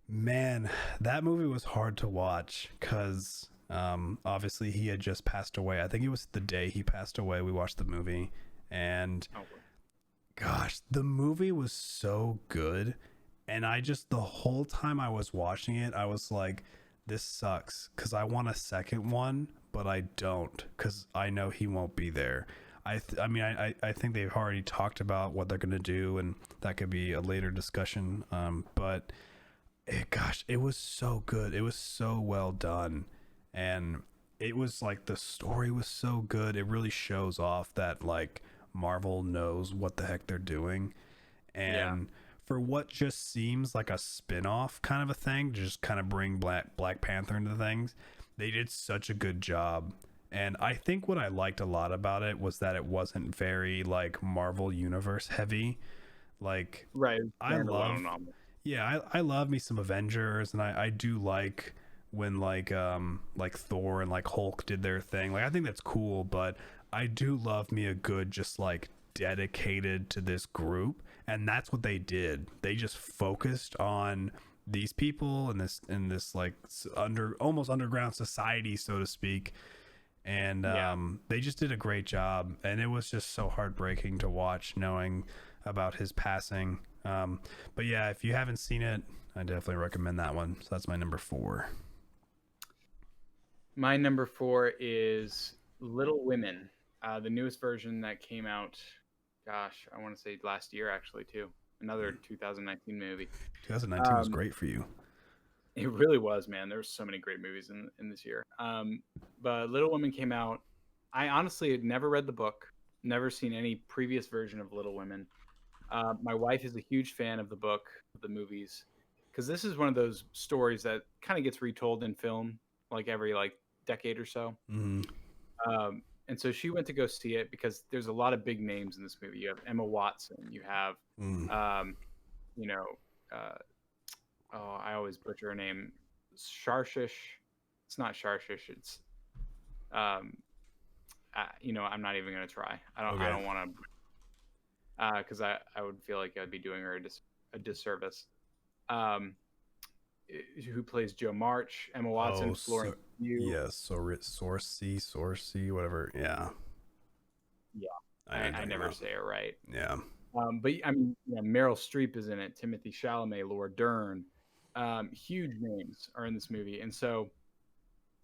man, that movie was hard to watch because obviously he had just passed away. I think it was the day he passed away. We watched the movie, and gosh, the movie was so good. And I just, the whole time I was watching it, I was like, this sucks because I want a second one, but I don't because I know he won't be there. I mean, I think they've already talked about what they're going to do, and that could be a later discussion. But gosh, it was so good. It was so well done. And it was like the story was so good. It really shows off that like Marvel knows what the heck they're doing. Yeah. And for what just seems like a spin-off kind of a thing, just kind of bring Black Panther into things, they did such a good job. And I think what I liked a lot about it was that it wasn't very like Marvel universe heavy. Like Right. I love Standalone almost. yeah, I love me some Avengers, and I do like when like Thor and like Hulk did their thing. Like I think that's cool, but I do love me a good just like dedicated to this group, and that's what they did. They just focused on these people and this like under almost underground society, so to speak. And Yeah. they just did a great job, and it was just so heartbreaking to watch knowing about his passing. But yeah, if you haven't seen it, I definitely recommend that one. So that's my number 4. My number 4 is Little Women, the newest version that came out. Gosh, I want to say last year actually too. Another 2019 movie. 2019 was Um, great for you. it really was, man. There were so many great movies in this year. But Little Women came out. I honestly had never read the book, never seen any previous version of Little Women. My wife is a huge fan of the book, of the movies, because this is one of those stories that kind of gets retold in film, like every like decade or so. Mm, And so she went to go see it because there's a lot of big names in this movie. You have Emma Watson, you have, mm. um, you know, uh, oh, I always butcher her name, Sharshish. It's not Sharshish. It's, um, I'm not even gonna try. I Okay. don't want to, because I would feel like I'd be doing her a disservice. Um, who plays Joe March, Emma Watson, Oh, Florence so Pugh. yeah, Sorcy, whatever. Yeah, Yeah, I know what you're I talking never about. say it right. Yeah, But I mean, Meryl Streep is in it. Timothy Chalamet, Laura Dern, huge names are in this movie. And so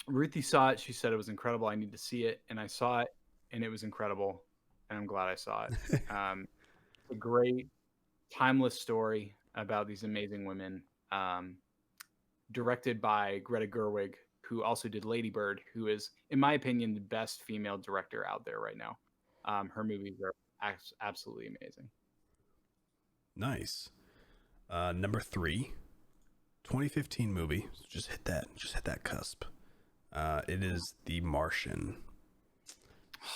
Ruthie saw it. She said it was incredible. I need to see it, and I saw it, and it was incredible, and I'm glad I saw it. It's a great, timeless story about these amazing women. Um, Directed by Greta Gerwig, who also did Lady Bird, who is, in my opinion, the best female director out there right now. Her movies are absolutely amazing. nice. Number 3, 2015 movie. Just hit that cusp. It is The Martian.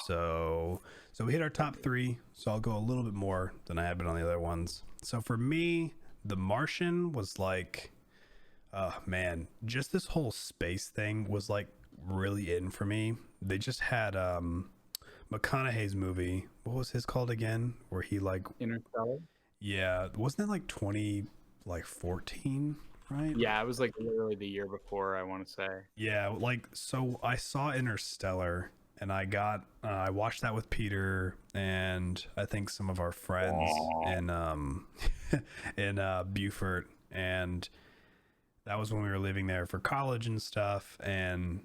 So we hit our top 3. So I'll go a little bit more than I have been on the other ones. So for me, The Martian was like, oh man, just this whole space thing was like really in for me. They just had McConaughey's movie. What was his called again? Where he like, Interstellar. yeah, wasn't that like 2014, right? Yeah, it was like literally the year before, I want to say. Yeah, like so I saw Interstellar, and I watched that with Peter and I think some of our friends Aw. in in Beaufort, and that was when we were living there for college and stuff. And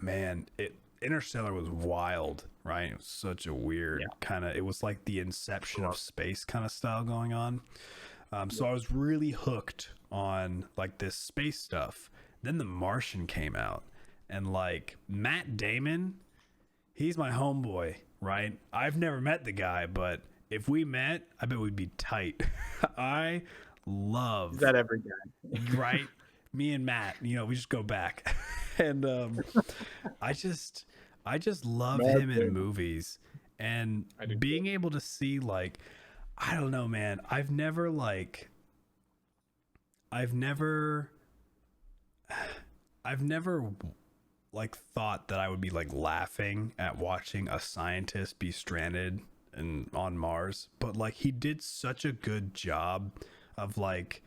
man, it Interstellar was wild, right? It was such a weird Yeah. kind of, it was like the inception of Love space kind of style going on. So it. I was really hooked on like this space stuff. Then The Martian came out, and like Matt Damon, he's my homeboy, right? I've never met the guy, but if we met, I bet we'd be tight. I Is love, that every guy? right? Me and Matt, we just go back. And I just love Mad him in Damon. movies, and I do too. being able to see like, I don't know, man. I've never like thought that I would be like laughing at watching a scientist be stranded and on Mars, but like he did such a good job of like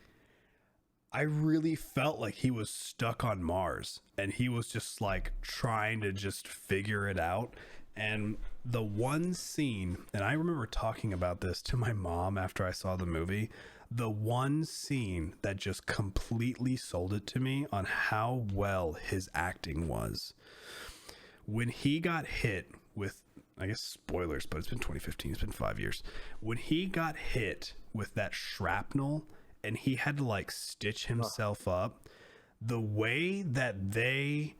I really felt like he was stuck on Mars and he was just like trying to just figure it out. And the one scene, and I remember talking about this to my mom after I saw the movie, the one scene that just completely sold it to me on how well his acting was. When he got hit with, I guess spoilers, but it's been 2015, it's been 5 years. When he got hit with that shrapnel and he had to like stitch himself up, the way that they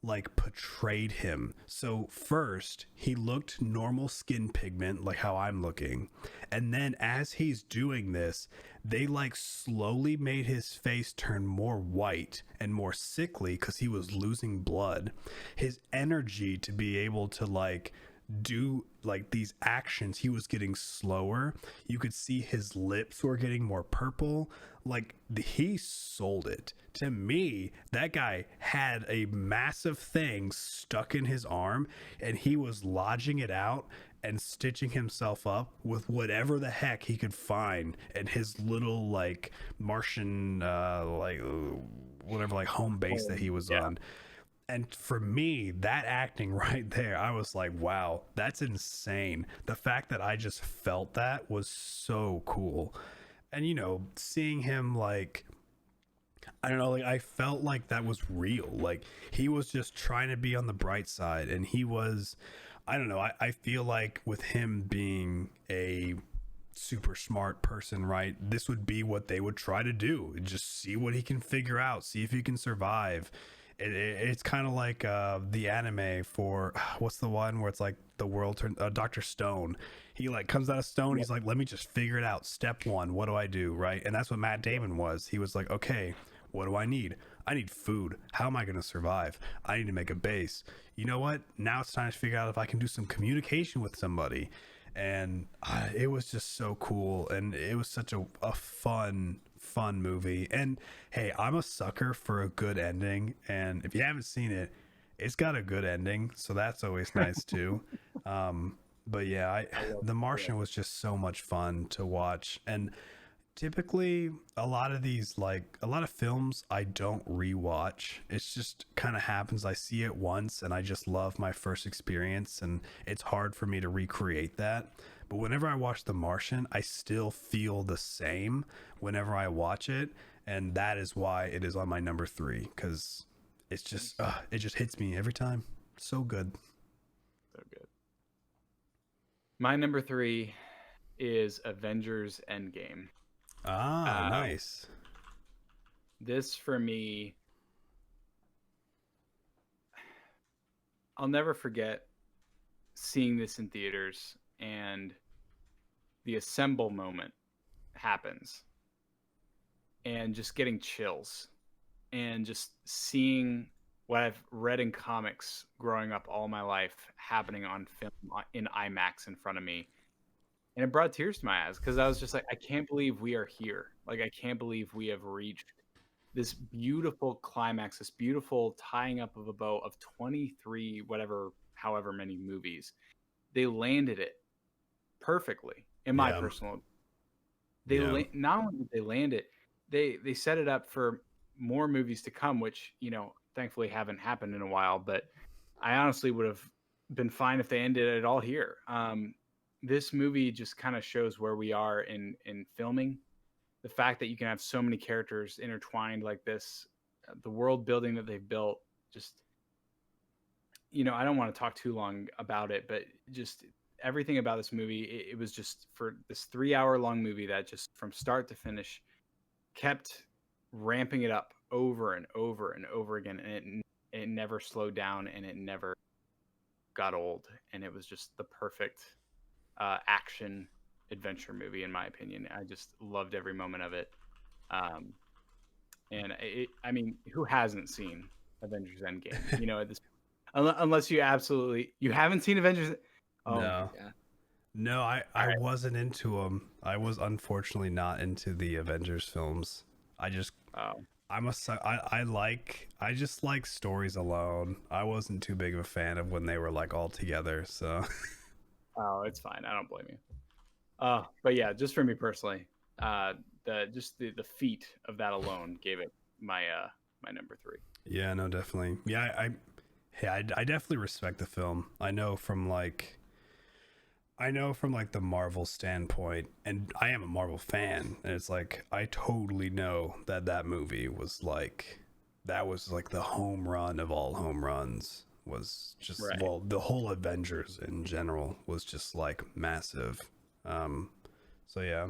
like portrayed him. So first he looked normal skin pigment, like how I'm looking, and then as he's doing this, they like slowly made his face turn more white and more sickly because he was losing blood. His energy to be able to like do like these actions, he was getting slower. You could see his lips were getting more purple. Like he sold it to me. That guy had a massive thing stuck in his arm and he was lodging it out and stitching himself up with whatever the heck he could find and his little like Martian whatever like home base that he was on. And for me, that acting right there, I was like, wow, that's insane. The fact that I just felt that was so cool. And, you know, seeing him like, I don't know, like I felt like that was real. Like he was just trying to be on the bright side. And he was, I don't know, I feel like with him being a super smart person, right, this would be what they would try to do. Just see what he can figure out, see if he can survive. It's kind of like the anime for what's the one where it's like the world turn Dr. Stone. He like comes out of stone. He's like, let me just figure it out. Step one, what do I do, right? And that's what Matt Damon was. He was like, okay, what do I need? I need food. How am I going to survive? I need to make a base. You know what? Now it's time to figure out if I can do some communication with somebody. And it was just so cool, and it was such a fun movie. And hey, I'm a sucker for a good ending, and if you haven't seen it, it's got a good ending, so that's always nice too. But yeah, The Martian was just so much fun to watch. And typically a lot of these, like a lot of films, I don't rewatch. It's just kind of happens, I see it once and I just love my first experience, and it's hard for me to recreate that. But whenever I watch The Martian, I still feel the same whenever I watch it, and that is why it is on my number 3, because it's just it just hits me every time. So good. So good. My number 3 is Avengers Endgame. Nice. This for me, I'll never forget seeing this in theaters, and the assemble moment happens and just getting chills and just seeing what I've read in comics growing up all my life happening on film in IMAX in front of me. And it brought tears to my eyes because I was just like, I can't believe we are here. Like, I can't believe we have reached this beautiful climax, this beautiful tying up of a bow of 23, however many movies. They landed it perfectly, in my personal. Not only did they land it, they set it up for more movies to come, which, you know, thankfully haven't happened in a while. But I honestly would have been fine if they ended it all here. This movie just kind of shows where we are in filming. The fact that you can have so many characters intertwined like this, the world building that they've built, just, you know, I don't want to talk too long about it, but just everything about this movie, it was just, for this 3-hour long movie that just from start to finish kept ramping it up over and over and over again. And it never slowed down, and it never got old. And it was just the perfect action adventure movie, in my opinion. I just loved every moment of it. And I mean, who hasn't seen Avengers Endgame? You know, at this, unless you haven't seen Avengers. Oh, no. Yeah. No, I wasn't into them. I was unfortunately not into the Avengers films. I I just like stories alone. I wasn't too big of a fan of when they were like all together. So Oh, it's fine. I don't blame you. But yeah, just for me personally, uh, the feat of that alone gave it my number three. yeah, no, definitely. Yeah, I definitely respect the film. I know from like the Marvel standpoint, and I am a Marvel fan, and it's like I totally know that that movie was like that was like the home run of all home runs. Was just Right. well, the whole Avengers in general was just like massive. Um, so yeah,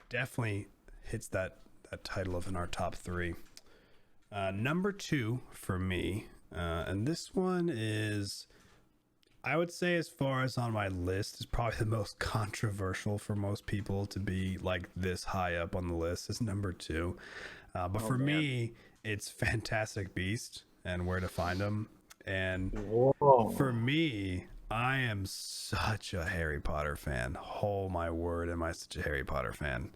definitely hits that title of in our top three. Number two for me, and this one is I would say, as far as on my list, is probably the most controversial for most people to be like this high up on the list is number two. But Oh for man. me, it's Fantastic Beast and Where to Find Them. And for Whoa. me, I am such a Harry Potter fan. Oh my word, am I such a Harry Potter fan?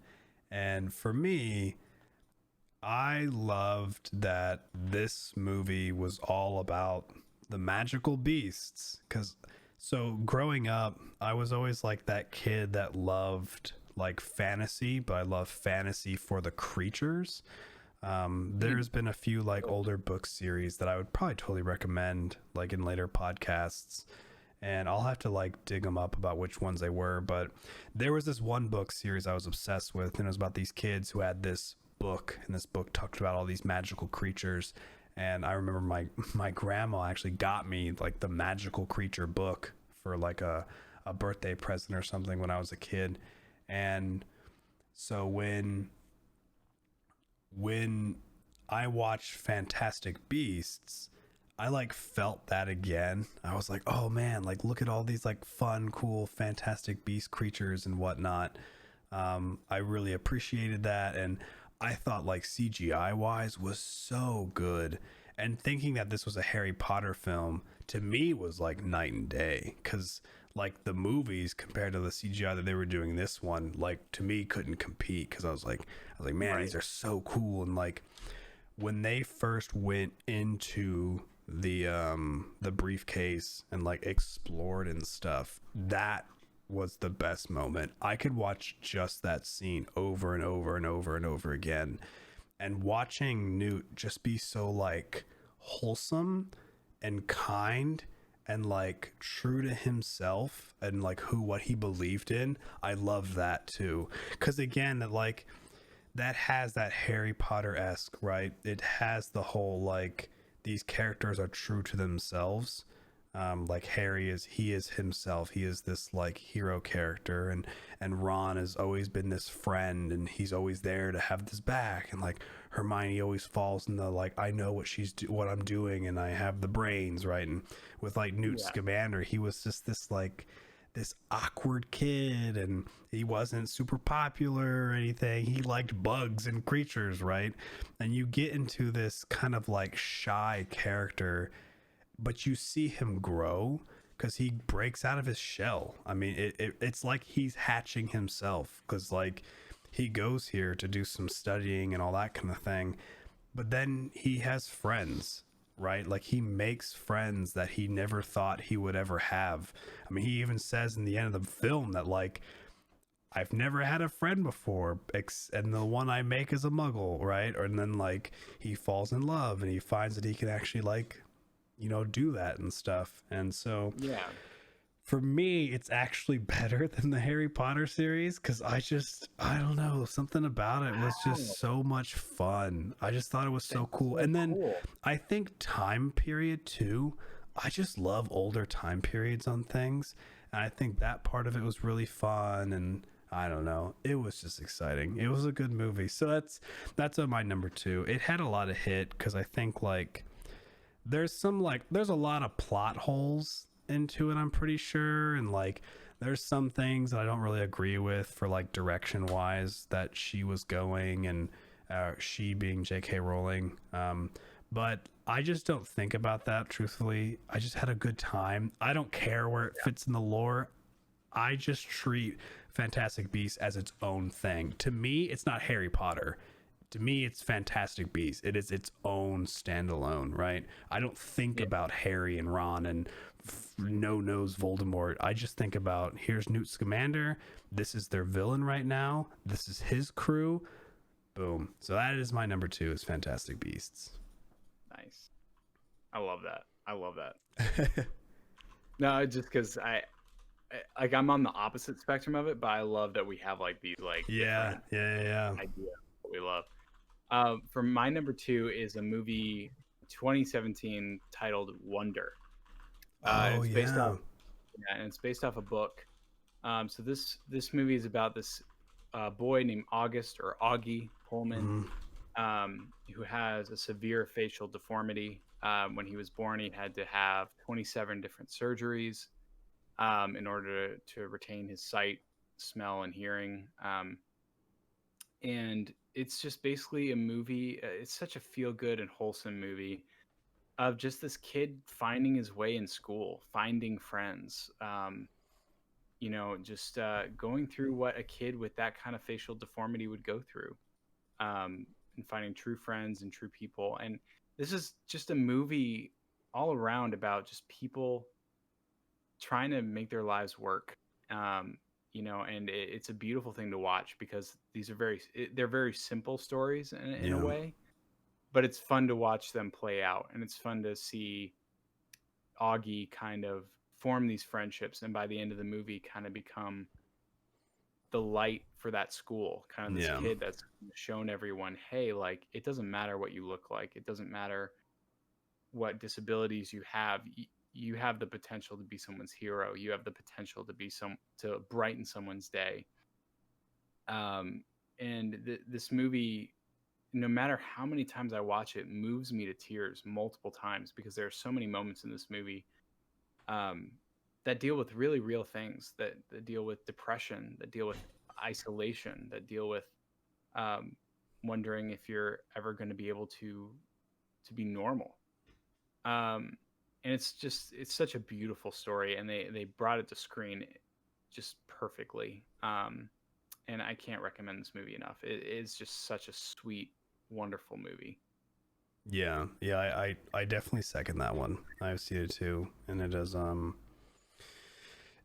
And for me, I loved that this movie was all about the magical beasts. Because, so growing up, I was always like that kid that loved like fantasy, but I love fantasy for the creatures. Hmm. There's been a few like older book series that I would probably totally recommend, like in later podcasts. And I'll have to like dig them up about which ones they were. But there was this one book series I was obsessed with, and it was about these kids who had this book, and this book talked about all these magical creatures. And I remember my grandma actually got me like the magical creature book for like a birthday present or something when I was a kid. And so when I watched Fantastic Beasts, I like felt that again. I was like, oh man, like look at all these like fun, cool, Fantastic Beast creatures and whatnot. I really appreciated that, and I thought like CGI wise was so good. And thinking that this was a Harry Potter film to me was like night and day, because like the movies compared to the CGI that they were doing this one, like to me couldn't compete because I was like, man, Right. these are so cool. And like when they first went into the briefcase and like explored and stuff, that was the best moment. I could watch just that scene over and over and over and over again, and watching Newt just be so like wholesome and kind and like true to himself and like who what he believed in. I love that too, because again, that like that has that Harry Potter-esque, right? It has the whole like these characters are true to themselves. Like Harry is, he is himself. He is this like hero character, and Ron has always been this friend, and he's always there to have this back. And like Hermione always falls in the like I know what I'm doing, and I have the brains, right? And with like Newt Yeah. Scamander, he was just this like this awkward kid, and he wasn't super popular or anything. He liked bugs and creatures, right? And you get into this kind of like shy character, but you see him grow because he breaks out of his shell. I mean, it's like he's hatching himself, because like he goes here to do some studying and all that kind of thing, but then he has friends, right? Like he makes friends that he never thought he would ever have. I mean, he even says in the end of the film that like I've never had a friend before, and the one I make is a muggle, right? Or and then like he falls in love and he finds that he can actually like do that and stuff. And so Yeah. for me, it's actually better than the Harry Potter series, because I don't know, something about it was Wow. just so much fun. I just thought it was so That's cool. so And then cool. I think time period too. I just love older time periods on things. And I think that part of it was really fun, and I don't know. It was just exciting. It was a good movie. So that's on my number two. It had a lot of hit because I think like there's a lot of plot holes into it, I'm pretty sure, and like there's some things that I don't really agree with for like direction wise that she was going, and she being JK Rowling. But I just don't think about that truthfully. I just had a good time. I don't care where it fits in the lore. I just treat Fantastic Beasts as its own thing. To me, it's not Harry Potter. to me, it's Fantastic Beasts. It is its own standalone, right? I don't think about Harry and Ron and no-nose Voldemort. I just think about, here's Newt Scamander. This is their villain right now. This is his crew. Boom. So that is my number 2, is Fantastic Beasts. Nice. I love that. No, just because I'm on the opposite spectrum of it, but I love that we have like these like yeah idea of what we love. For my number 2 is a movie 2017 titled Wonder. It's based off, and it's based off a book. So this movie is about this boy named August, or Augie Pullman, who has a severe facial deformity. When he was born, he had to have 27 different surgeries in order to retain his sight, smell, and hearing. And it's just basically a movie. It's such a feel-good and wholesome movie of just this kid finding his way in school, finding friends, just going through what a kid with that kind of facial deformity would go through, and finding true friends and true people. And this is just a movie all around about just people trying to make their lives work. And it's a beautiful thing to watch, because these are they're very simple stories in a way, but it's fun to watch them play out, and it's fun to see Augie kind of form these friendships, and by the end of the movie kind of become the light for that school, kind of this kid that's shown everyone, hey, like, it doesn't matter what you look like, it doesn't matter what disabilities you have. You have the potential to be someone's hero. You have the potential to be to brighten someone's day. This movie, no matter how many times I watch it, moves me to tears multiple times, because there are so many moments in this movie that deal with really real things, that deal with depression, that deal with isolation, that deal with wondering if you're ever going to be able to be normal. And it's such a beautiful story, and they brought it to screen just perfectly. And I can't recommend this movie enough. It is just such a sweet, wonderful movie. Yeah, I definitely second that one. I've seen it too, and it is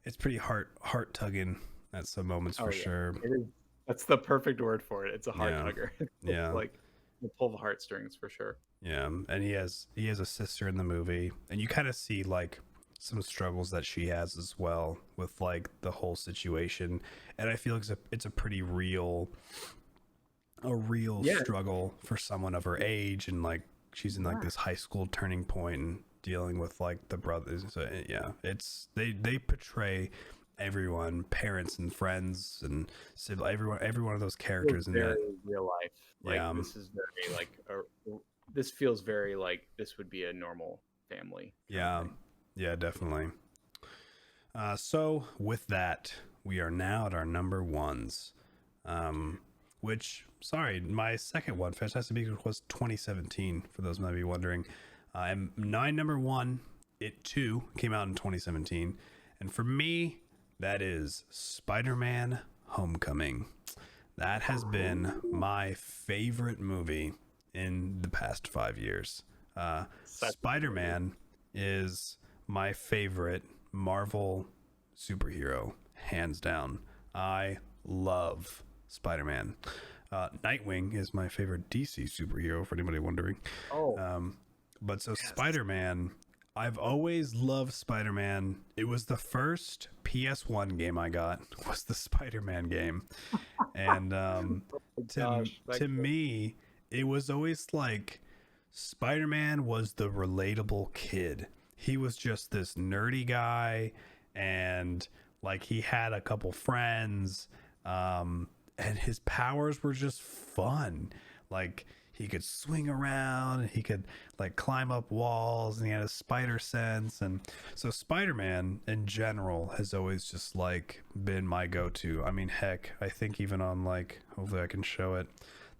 it's pretty heart tugging at some moments for sure. It is. That's the perfect word for it. It's a heart tugger. Yeah, like you pull the heartstrings for sure. Yeah, and he has a sister in the movie, and you kind of see like some struggles that she has as well with like the whole situation, and I feel like it's a pretty real struggle for someone of her age, and like she's in like this high school turning point and dealing with like the brothers. So yeah, it's they portray everyone, parents and friends and every one of those characters in very real life. Like this is very like this feels very like this would be a normal family. Yeah, definitely. So with that, we are now at our number ones, which, sorry, my second one, Fantastic Beasts, was 2017, for those who might be wondering. And my number one, it too came out in 2017. And for me, that is Spider-Man Homecoming. That has been my favorite movie in the past 5 years. Spider-Man is my favorite Marvel superhero, hands down. I love Spider-Man. Nightwing is my favorite DC superhero, for anybody wondering. But so yes. Spider-Man, I've always loved Spider-Man. It was the first PS1 game I got, was the Spider-Man game. And to me, it was always like Spider-Man was the relatable kid. He was just this nerdy guy, and like he had a couple friends, and his powers were just fun. Like he could swing around, he could like climb up walls, and he had a spider sense. And so Spider-Man in general has always just like been my go-to. I mean, heck, I think even on like, hopefully I can show it,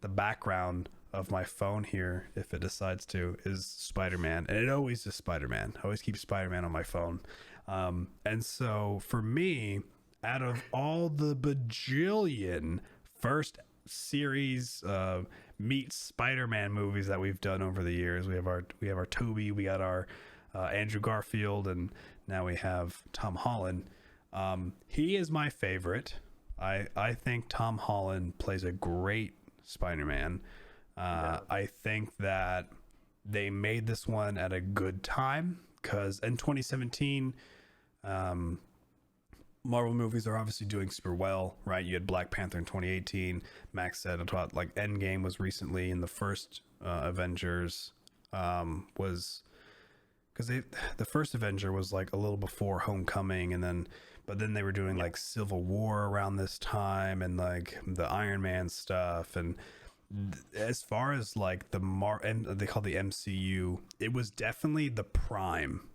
the background of my phone here, if it decides to, is Spider-Man, and it always is Spider-Man. I always keep Spider-Man on my phone. And so for me, out of all the bajillion first series meet Spider-Man movies that we've done over the years. We have our Toby, we got our Andrew Garfield, and now we have Tom Holland. He is my favorite. I think Tom Holland plays a great Spider-Man. I think that they made this one at a good time because in 2017, Marvel movies are obviously doing super well, right? You had Black Panther in 2018. Max said about like Endgame was recently, and the first Avengers was because the first Avenger was like a little before Homecoming, and then they were doing like Civil War around this time, and like the Iron Man stuff, and as far as like they call the MCU, it was definitely the prime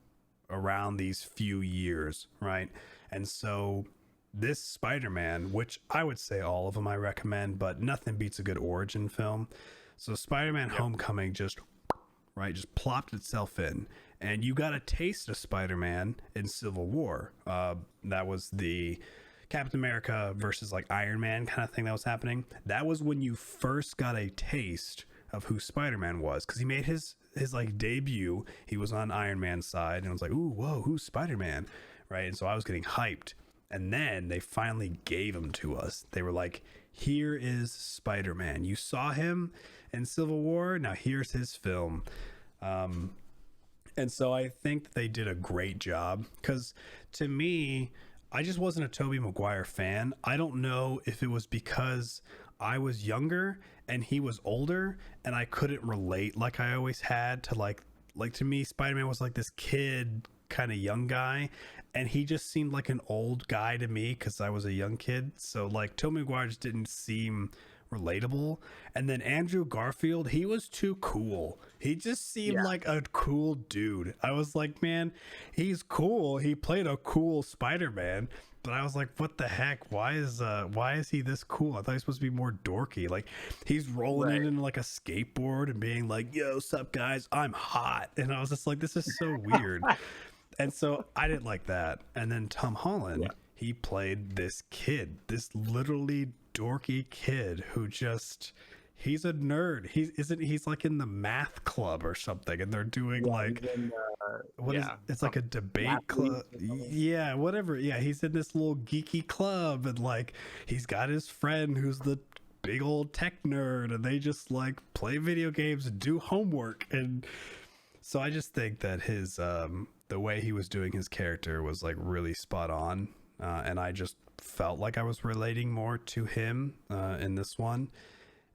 around these few years, right? And so this Spider-Man, which I would say all of them I recommend, but nothing beats a good origin film. So Spider-Man Homecoming just plopped itself in, and you got a taste of Spider-Man in Civil War. That was the Captain America versus like Iron Man kind of thing that was happening. That was when you first got a taste of who Spider-Man was, because he made his like debut. He was on Iron Man's side, and I was like, ooh, whoa, who's Spider-Man, right? And so I was getting hyped, and then they finally gave him to us. They were like, here is Spider-Man. You saw him in Civil War, now here's his film. And so I think that they did a great job, because to me, I just wasn't a Tobey Maguire fan. I don't know if it was because I was younger and he was older and I couldn't relate like I always had to like to me, Spider-Man was like this kid kind of young guy, and he just seemed like an old guy to me because I was a young kid. So like Tobey Maguire just didn't seem relatable. And then Andrew Garfield, he was too cool. He just seemed like a cool dude. I was like, man, he's cool. He played a cool Spider-Man, but I was like, what the heck? Why is he this cool? I thought he was supposed to be more dorky. Like he's rolling in like a skateboard and being like, yo, sup guys, I'm hot. And I was just like, this is so weird. And so I didn't like that. And then Tom Holland, he played this kid, this literally dorky kid who just, he's a nerd. He's like in the math club or something, and they're doing it's like a debate club. Yeah, whatever. Yeah, he's in this little geeky club, and like he's got his friend who's the big old tech nerd, and they just like play video games and do homework. And so I just think that his the way he was doing his character was like really spot on, and I just felt like I was relating more to him in this one.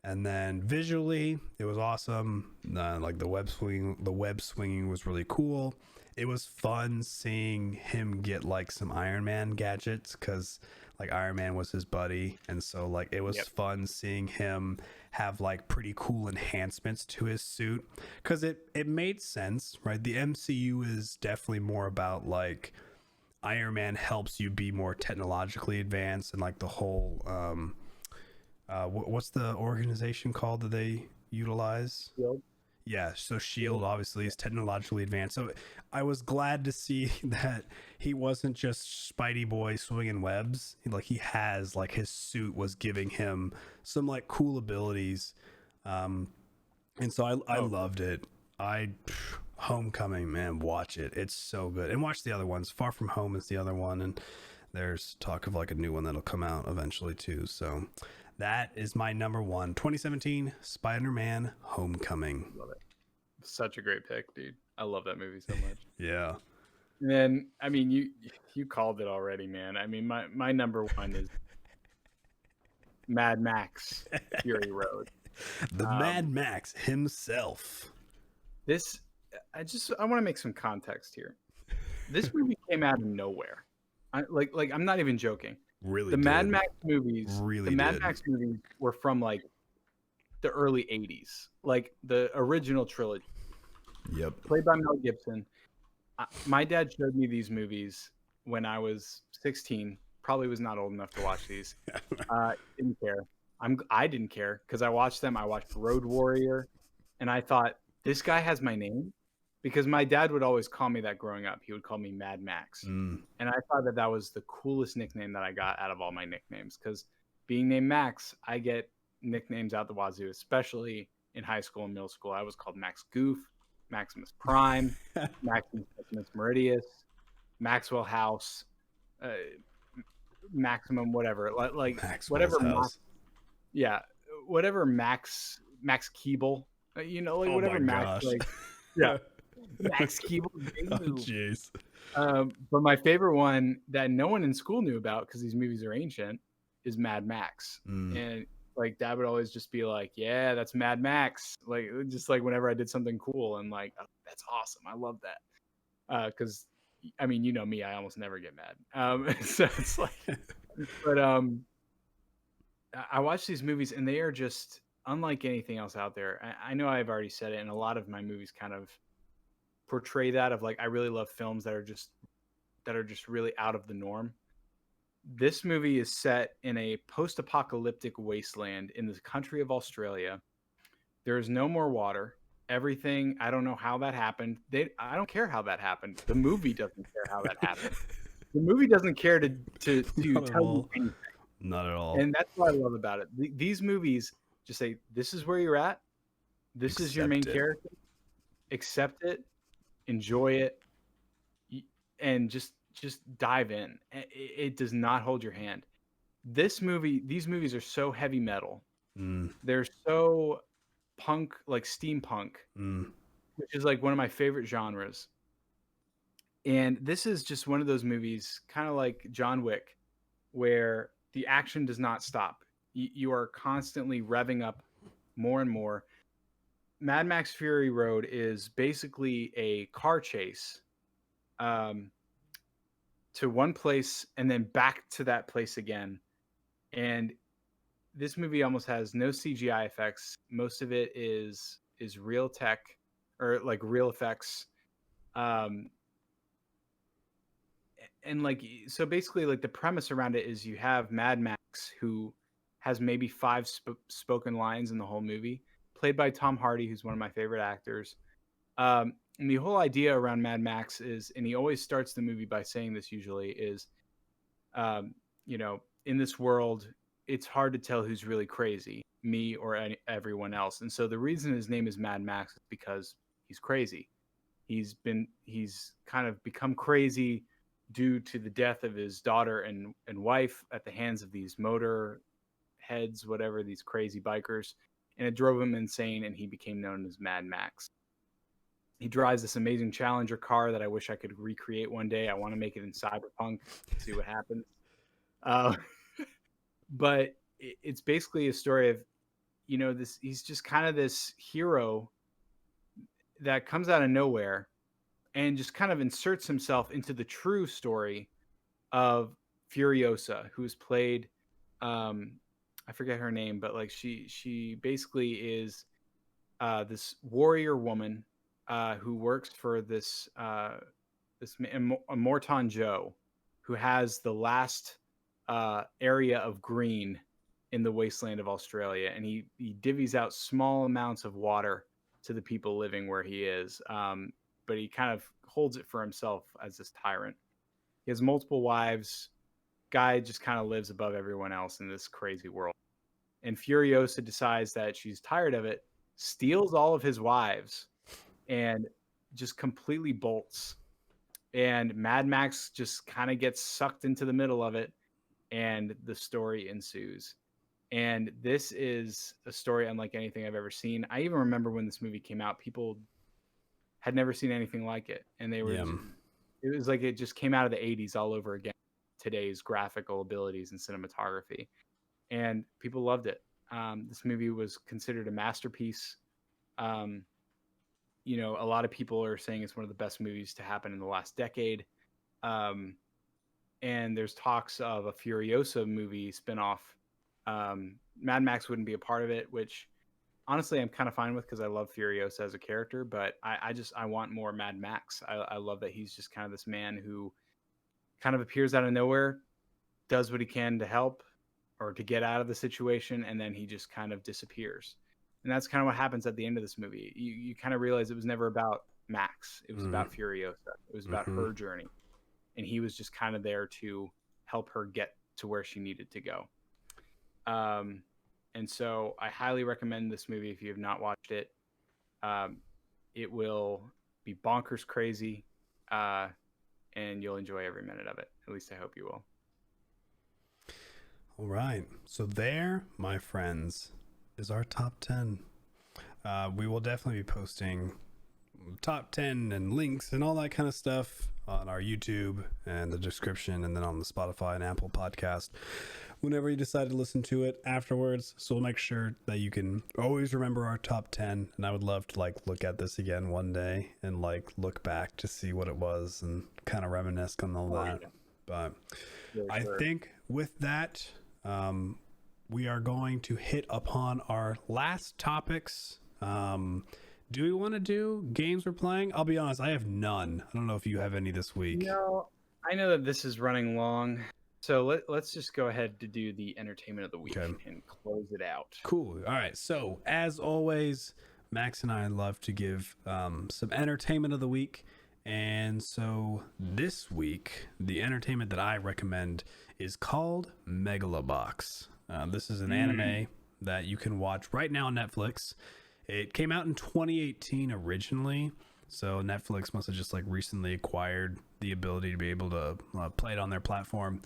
And then visually, it was awesome. Like the web swinging was really cool. It was fun seeing him get like some Iron Man gadgets, because like Iron Man was his buddy, and so like it was fun seeing him have like pretty cool enhancements to his suit, because it made sense, right? The MCU is definitely more about like Iron Man helps you be more technologically advanced, and like the whole what's the organization called that they utilize? Shield. Yeah, so Shield obviously is technologically advanced. So I was glad to see that he wasn't just Spidey boy swinging webs. Like he has like his suit was giving him some like cool abilities, and so I loved it. Homecoming, man, watch it. It's so good. And watch the other ones. Far From Home is the other one, and there's talk of like a new one that'll come out eventually too. So that is my number one, 2017 Spider-Man Homecoming. Love it. Such a great pick, dude. I love that movie so much. Yeah. And then, I mean, you called it already, man. I mean, my number one is Mad Max Fury Road. The Mad Max himself. I want to make some context here. This movie came out of nowhere. I'm not even joking. Really, the Mad Max movies. Mad Max movies were from like the early '80s, like the original trilogy. Yep. Played by Mel Gibson. My dad showed me these movies when I was 16. Probably was not old enough to watch these. Didn't care. I didn't care because I watched them. I watched Road Warrior, and I thought, this guy has my name, because my dad would always call me that growing up. He would call me Mad Max. And I thought that was the coolest nickname that I got out of all my nicknames, because being named Max, I get nicknames out the wazoo, especially in high school and middle school. I was called Max Goof, Maximus Prime, Maximus Meridius, Maxwell House, uh, Maximum, whatever, like Maxwell's whatever. house. Yeah, whatever Max Keeble, like Oh whatever my Max, gosh. like yeah, Max Keeble, big Oh move. jeez. But my favorite one that no one in school knew about because these movies are ancient is Mad Max. And like Dad would always just be like, "Yeah, that's Mad Max." Like just like whenever I did something cool, and like, "Oh, that's awesome. I love that." Because I mean, you know me, I almost never get mad. So it's like, but I watch these movies and they are just unlike anything else out there. I know I've already said it, and a lot of my movies kind of portray that of like I really love films that are just really out of the norm. This movie is set in a post-apocalyptic wasteland in the country of Australia. There is no more water. Everything, I don't know how that happened. I don't care how that happened. The movie doesn't care how that happened. The movie doesn't care to Not at tell you all. anything. Not at all. And that's what I love about it. These movies just say, this is where you're at. This is your main Accept it. character. Accept it, enjoy it, and just dive in. It does not hold your hand. These movies are so heavy metal. They're so punk, like steampunk, which is like one of my favorite genres. And this is just one of those movies, kind of like John Wick, where the action does not stop. You are constantly revving up more and more. Mad Max Fury Road is basically a car chase to one place and then back to that place again. And this movie almost has no CGI effects. Most of it is real tech or like real effects. And like, so basically like the premise around it is you have Mad Max, who has maybe 5 spoken lines in the whole movie, played by Tom Hardy, who's one of my favorite actors. And the whole idea around Mad Max is, and he always starts the movie by saying this usually, is, in this world, it's hard to tell who's really crazy, me or everyone else. And so the reason his name is Mad Max is because he's crazy. He's kind of become crazy due to the death of his daughter and wife at the hands of these motor heads, whatever, these crazy bikers. And it drove him insane, and he became known as Mad Max. He drives this amazing Challenger car that I wish I could recreate one day. I want to make it in Cyberpunk, see what happens. But it's basically a story of, this. He's just kind of this hero that comes out of nowhere and just kind of inserts himself into the true story of Furiosa, who's played, I forget her name, but like she basically is this warrior woman who works for this Morton Joe, who has the last area of green in the wasteland of Australia, and he divvies out small amounts of water to the people living where he is, but he kind of holds it for himself as this tyrant. He has multiple wives. Guy just kind of lives above everyone else in this crazy world. And Furiosa decides that she's tired of it, steals all of his wives, and just completely bolts. And Mad Max just kind of gets sucked into the middle of it, and the story ensues. And this is a story unlike anything I've ever seen. I even remember when this movie came out, people had never seen anything like it. And it was like it just came out of the 80s all over again, today's graphical abilities and cinematography. And people loved it. This movie was considered a masterpiece. A lot of people are saying it's one of the best movies to happen in the last decade. And there's talks of a Furiosa movie spinoff. Mad Max wouldn't be a part of it, which honestly I'm kind of fine with because I love Furiosa as a character, but I want more Mad Max. I love that he's just kind of this man who kind of appears out of nowhere, does what he can to help or to get out of the situation, and then he just kind of disappears. And that's kind of what happens at the end of this movie. You kind of realize it was never about Max. It was about Furiosa. It was about her journey. And he was just kind of there to help her get to where she needed to go. And so I highly recommend this movie if you have not watched it. Um, it will be bonkers crazy, and you'll enjoy every minute of it. At least I hope you will. All right. So there, my friends, is our top 10. We will definitely be posting top 10 and links and all that kind of stuff on our YouTube and the description, and then on the Spotify and Apple podcast whenever you decide to listen to it afterwards. So we'll make sure that you can always remember our top 10. And I would love to like look at this again one day and like look back to see what it was and kind of reminisce on all that. Yeah. But yeah, I think with that, we are going to hit upon our last topics. Do we want to do games we're playing? I'll be honest, I have none. I don't know if you have any this week. No, I know that this is running long, so let's just go ahead to do the entertainment of the week and close it out. Cool. All right. So as always, Max and I love to give some entertainment of the week. And so this week, the entertainment that I recommend is called Megalobox. This is an anime that you can watch right now on Netflix. It came out in 2018 originally, so Netflix must have just like recently acquired the ability to be able to play it on their platform.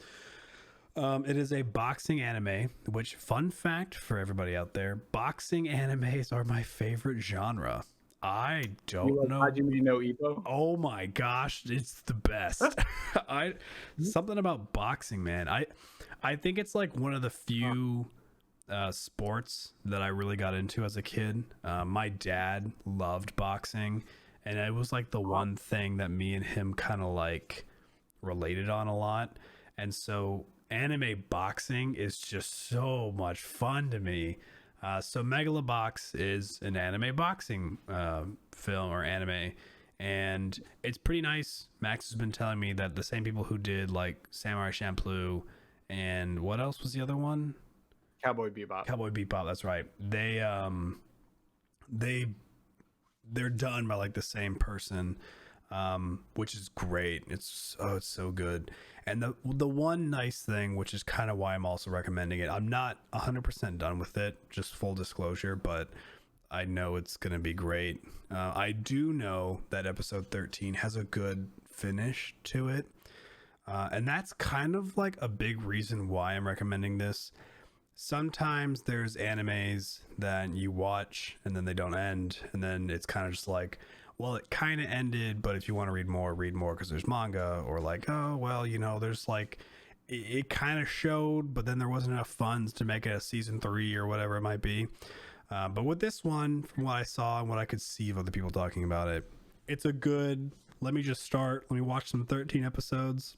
It is a boxing anime, which, fun fact for everybody out there, boxing animes are my favorite genre. I don't know. Hajime no Ippo? Oh my gosh, it's the best. Something about boxing, man. I think it's like one of the few sports that I really got into as a kid. My dad loved boxing, and it was like the one thing that me and him kind of like related on a lot. And so anime boxing is just so much fun to me. So Megalobox is an anime boxing film or anime, and it's pretty nice. Max has been telling me that the same people who did like Samurai Champloo and what else was the other one? Cowboy Bebop, that's right. They're done by like the same person, which is great. It's so good. And the one nice thing, which is kind of why I'm also recommending it, I'm not 100% done with it, just full disclosure, but I know it's going to be great. I do know that episode 13 has a good finish to it. And that's kind of like a big reason why I'm recommending this. Sometimes there's animes that you watch and then they don't end, and then it's kind of just like, well, it kind of ended, but if you want to read more because there's manga, or like, oh, well, you know, there's like, it kind of showed, but then there wasn't enough funds to make it a season 3 or whatever it might be. But with this one, from what I saw and what I could see of other people talking about it, it's a good, let me watch some 13 episodes.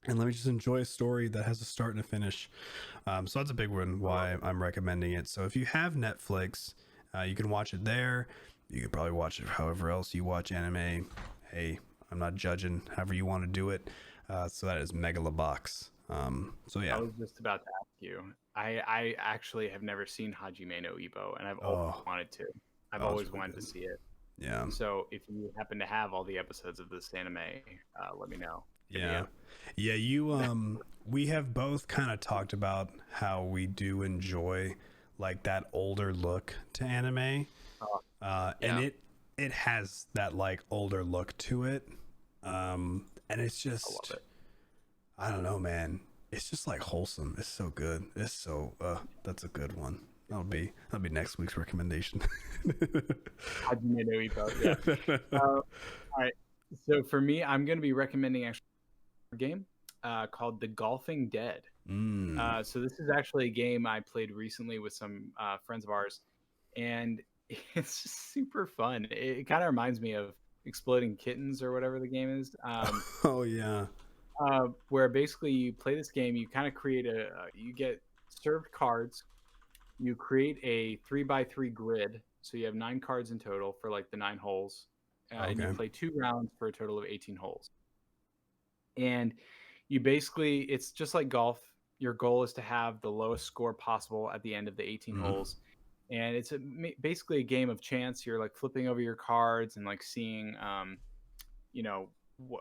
And let me just enjoy a story that has a start and a finish. So that's a big one why I'm recommending it. So if you have Netflix, you can watch it there. You can probably watch it however else you watch anime. Hey, I'm not judging however you want to do it. So that is Megalobox. So yeah. I was just about to ask you. I actually have never seen Hajime no Ippo, and I've always wanted to. I've always wanted to see it. Yeah. So if you happen to have all the episodes of this anime, let me know. Yeah. We have both kind of talked about how we do enjoy like that older look to anime. And it has that like older look to it. And it's just, I don't know, man. It's just like wholesome. It's so good. It's so, that's a good one. That'll be next week's recommendation. Hajime no Ippo, yeah. All right. So for me, I'm going to be recommending actually a game called The Golfing Dead. So this is actually a game I played recently with some friends of ours, and it's just super fun. It kind of reminds me of Exploding Kittens or whatever the game is. Oh yeah. Where basically you play this game, you kind of create you get served cards, you create a 3x3 grid, so you have 9 cards in total for like the 9 holes, and you play 2 rounds for a total of 18 holes. And you basically, it's just like golf. Your goal is to have the lowest score possible at the end of the 18 holes. And it's basically a game of chance. You're like flipping over your cards and like seeing, you know,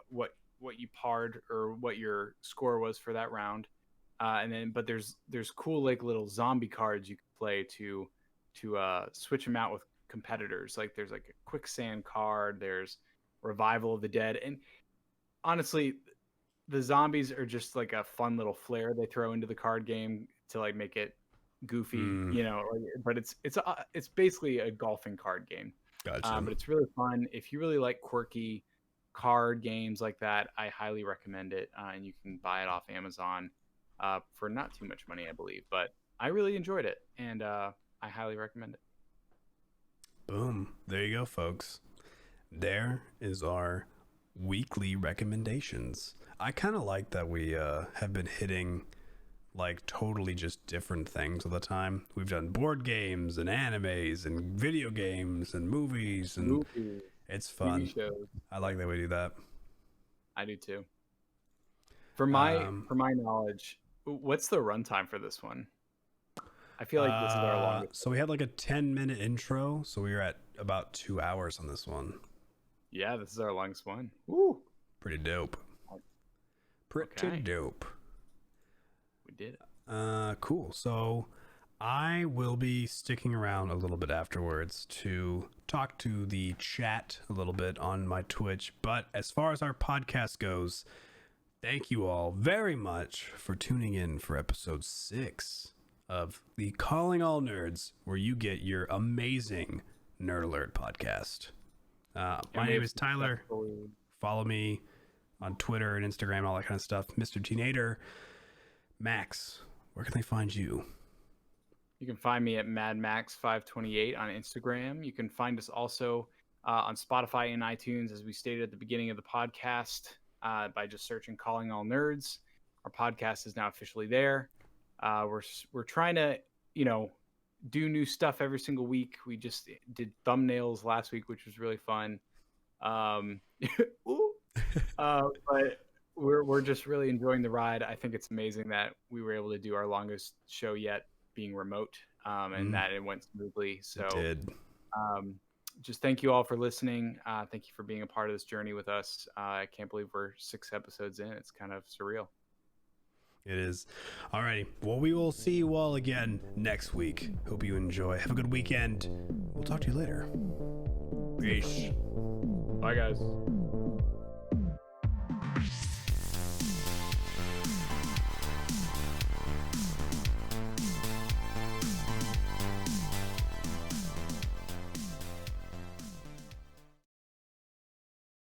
what you parred or what your score was for that round. but there's cool like little zombie cards you can play to switch them out with competitors. Like there's like a quicksand card, there's revival of the dead, and honestly, the zombies are just like a fun little flair they throw into the card game to like make it goofy, you know. But it's basically a golfing card game. Gotcha. But it's really fun if you really like quirky card games like that. I highly recommend it, and you can buy it off Amazon for not too much money, I believe. But I really enjoyed it, and I highly recommend it. Boom. There you go, folks. There is our weekly recommendations. I kind of like that we have been hitting like totally just different things all the time. We've done board games and animes and video games and movies, and it's fun. I like that we do that. I do too. For my knowledge, what's the runtime for this one? I feel like this is our longest. So we had like a 10-minute intro, so we were at about 2 hours on this one. Yeah, this is our longest one. Woo! Pretty dope. Pretty dope. We did it. Cool. So I will be sticking around a little bit afterwards to talk to the chat a little bit on my Twitch. But as far as our podcast goes, thank you all very much for tuning in for episode 6 of the Calling All Nerds, where you get your amazing Nerd Alert podcast. My name is Tyler. Follow me on Twitter and Instagram, all that kind of stuff. Mr. Teenator. Max, where can they find you? You can find me at MadMax528 on Instagram. You can find us also on Spotify and iTunes, as we stated at the beginning of the podcast, by just searching Calling All Nerds. Our podcast is now officially there. We're trying to, do new stuff every single week. We just did thumbnails last week, which was really fun. But we're just really enjoying the ride. I think it's amazing that we were able to do our longest show yet being remote, and that it went smoothly. So it did. Just thank you all for listening. Thank you for being a part of this journey with us. I can't believe we're 6 episodes in. It's kind of surreal. It is. Alrighty. Well, we will see you all again next week. Hope you enjoy. Have a good weekend. We'll talk to you later. Peace. Bye, guys.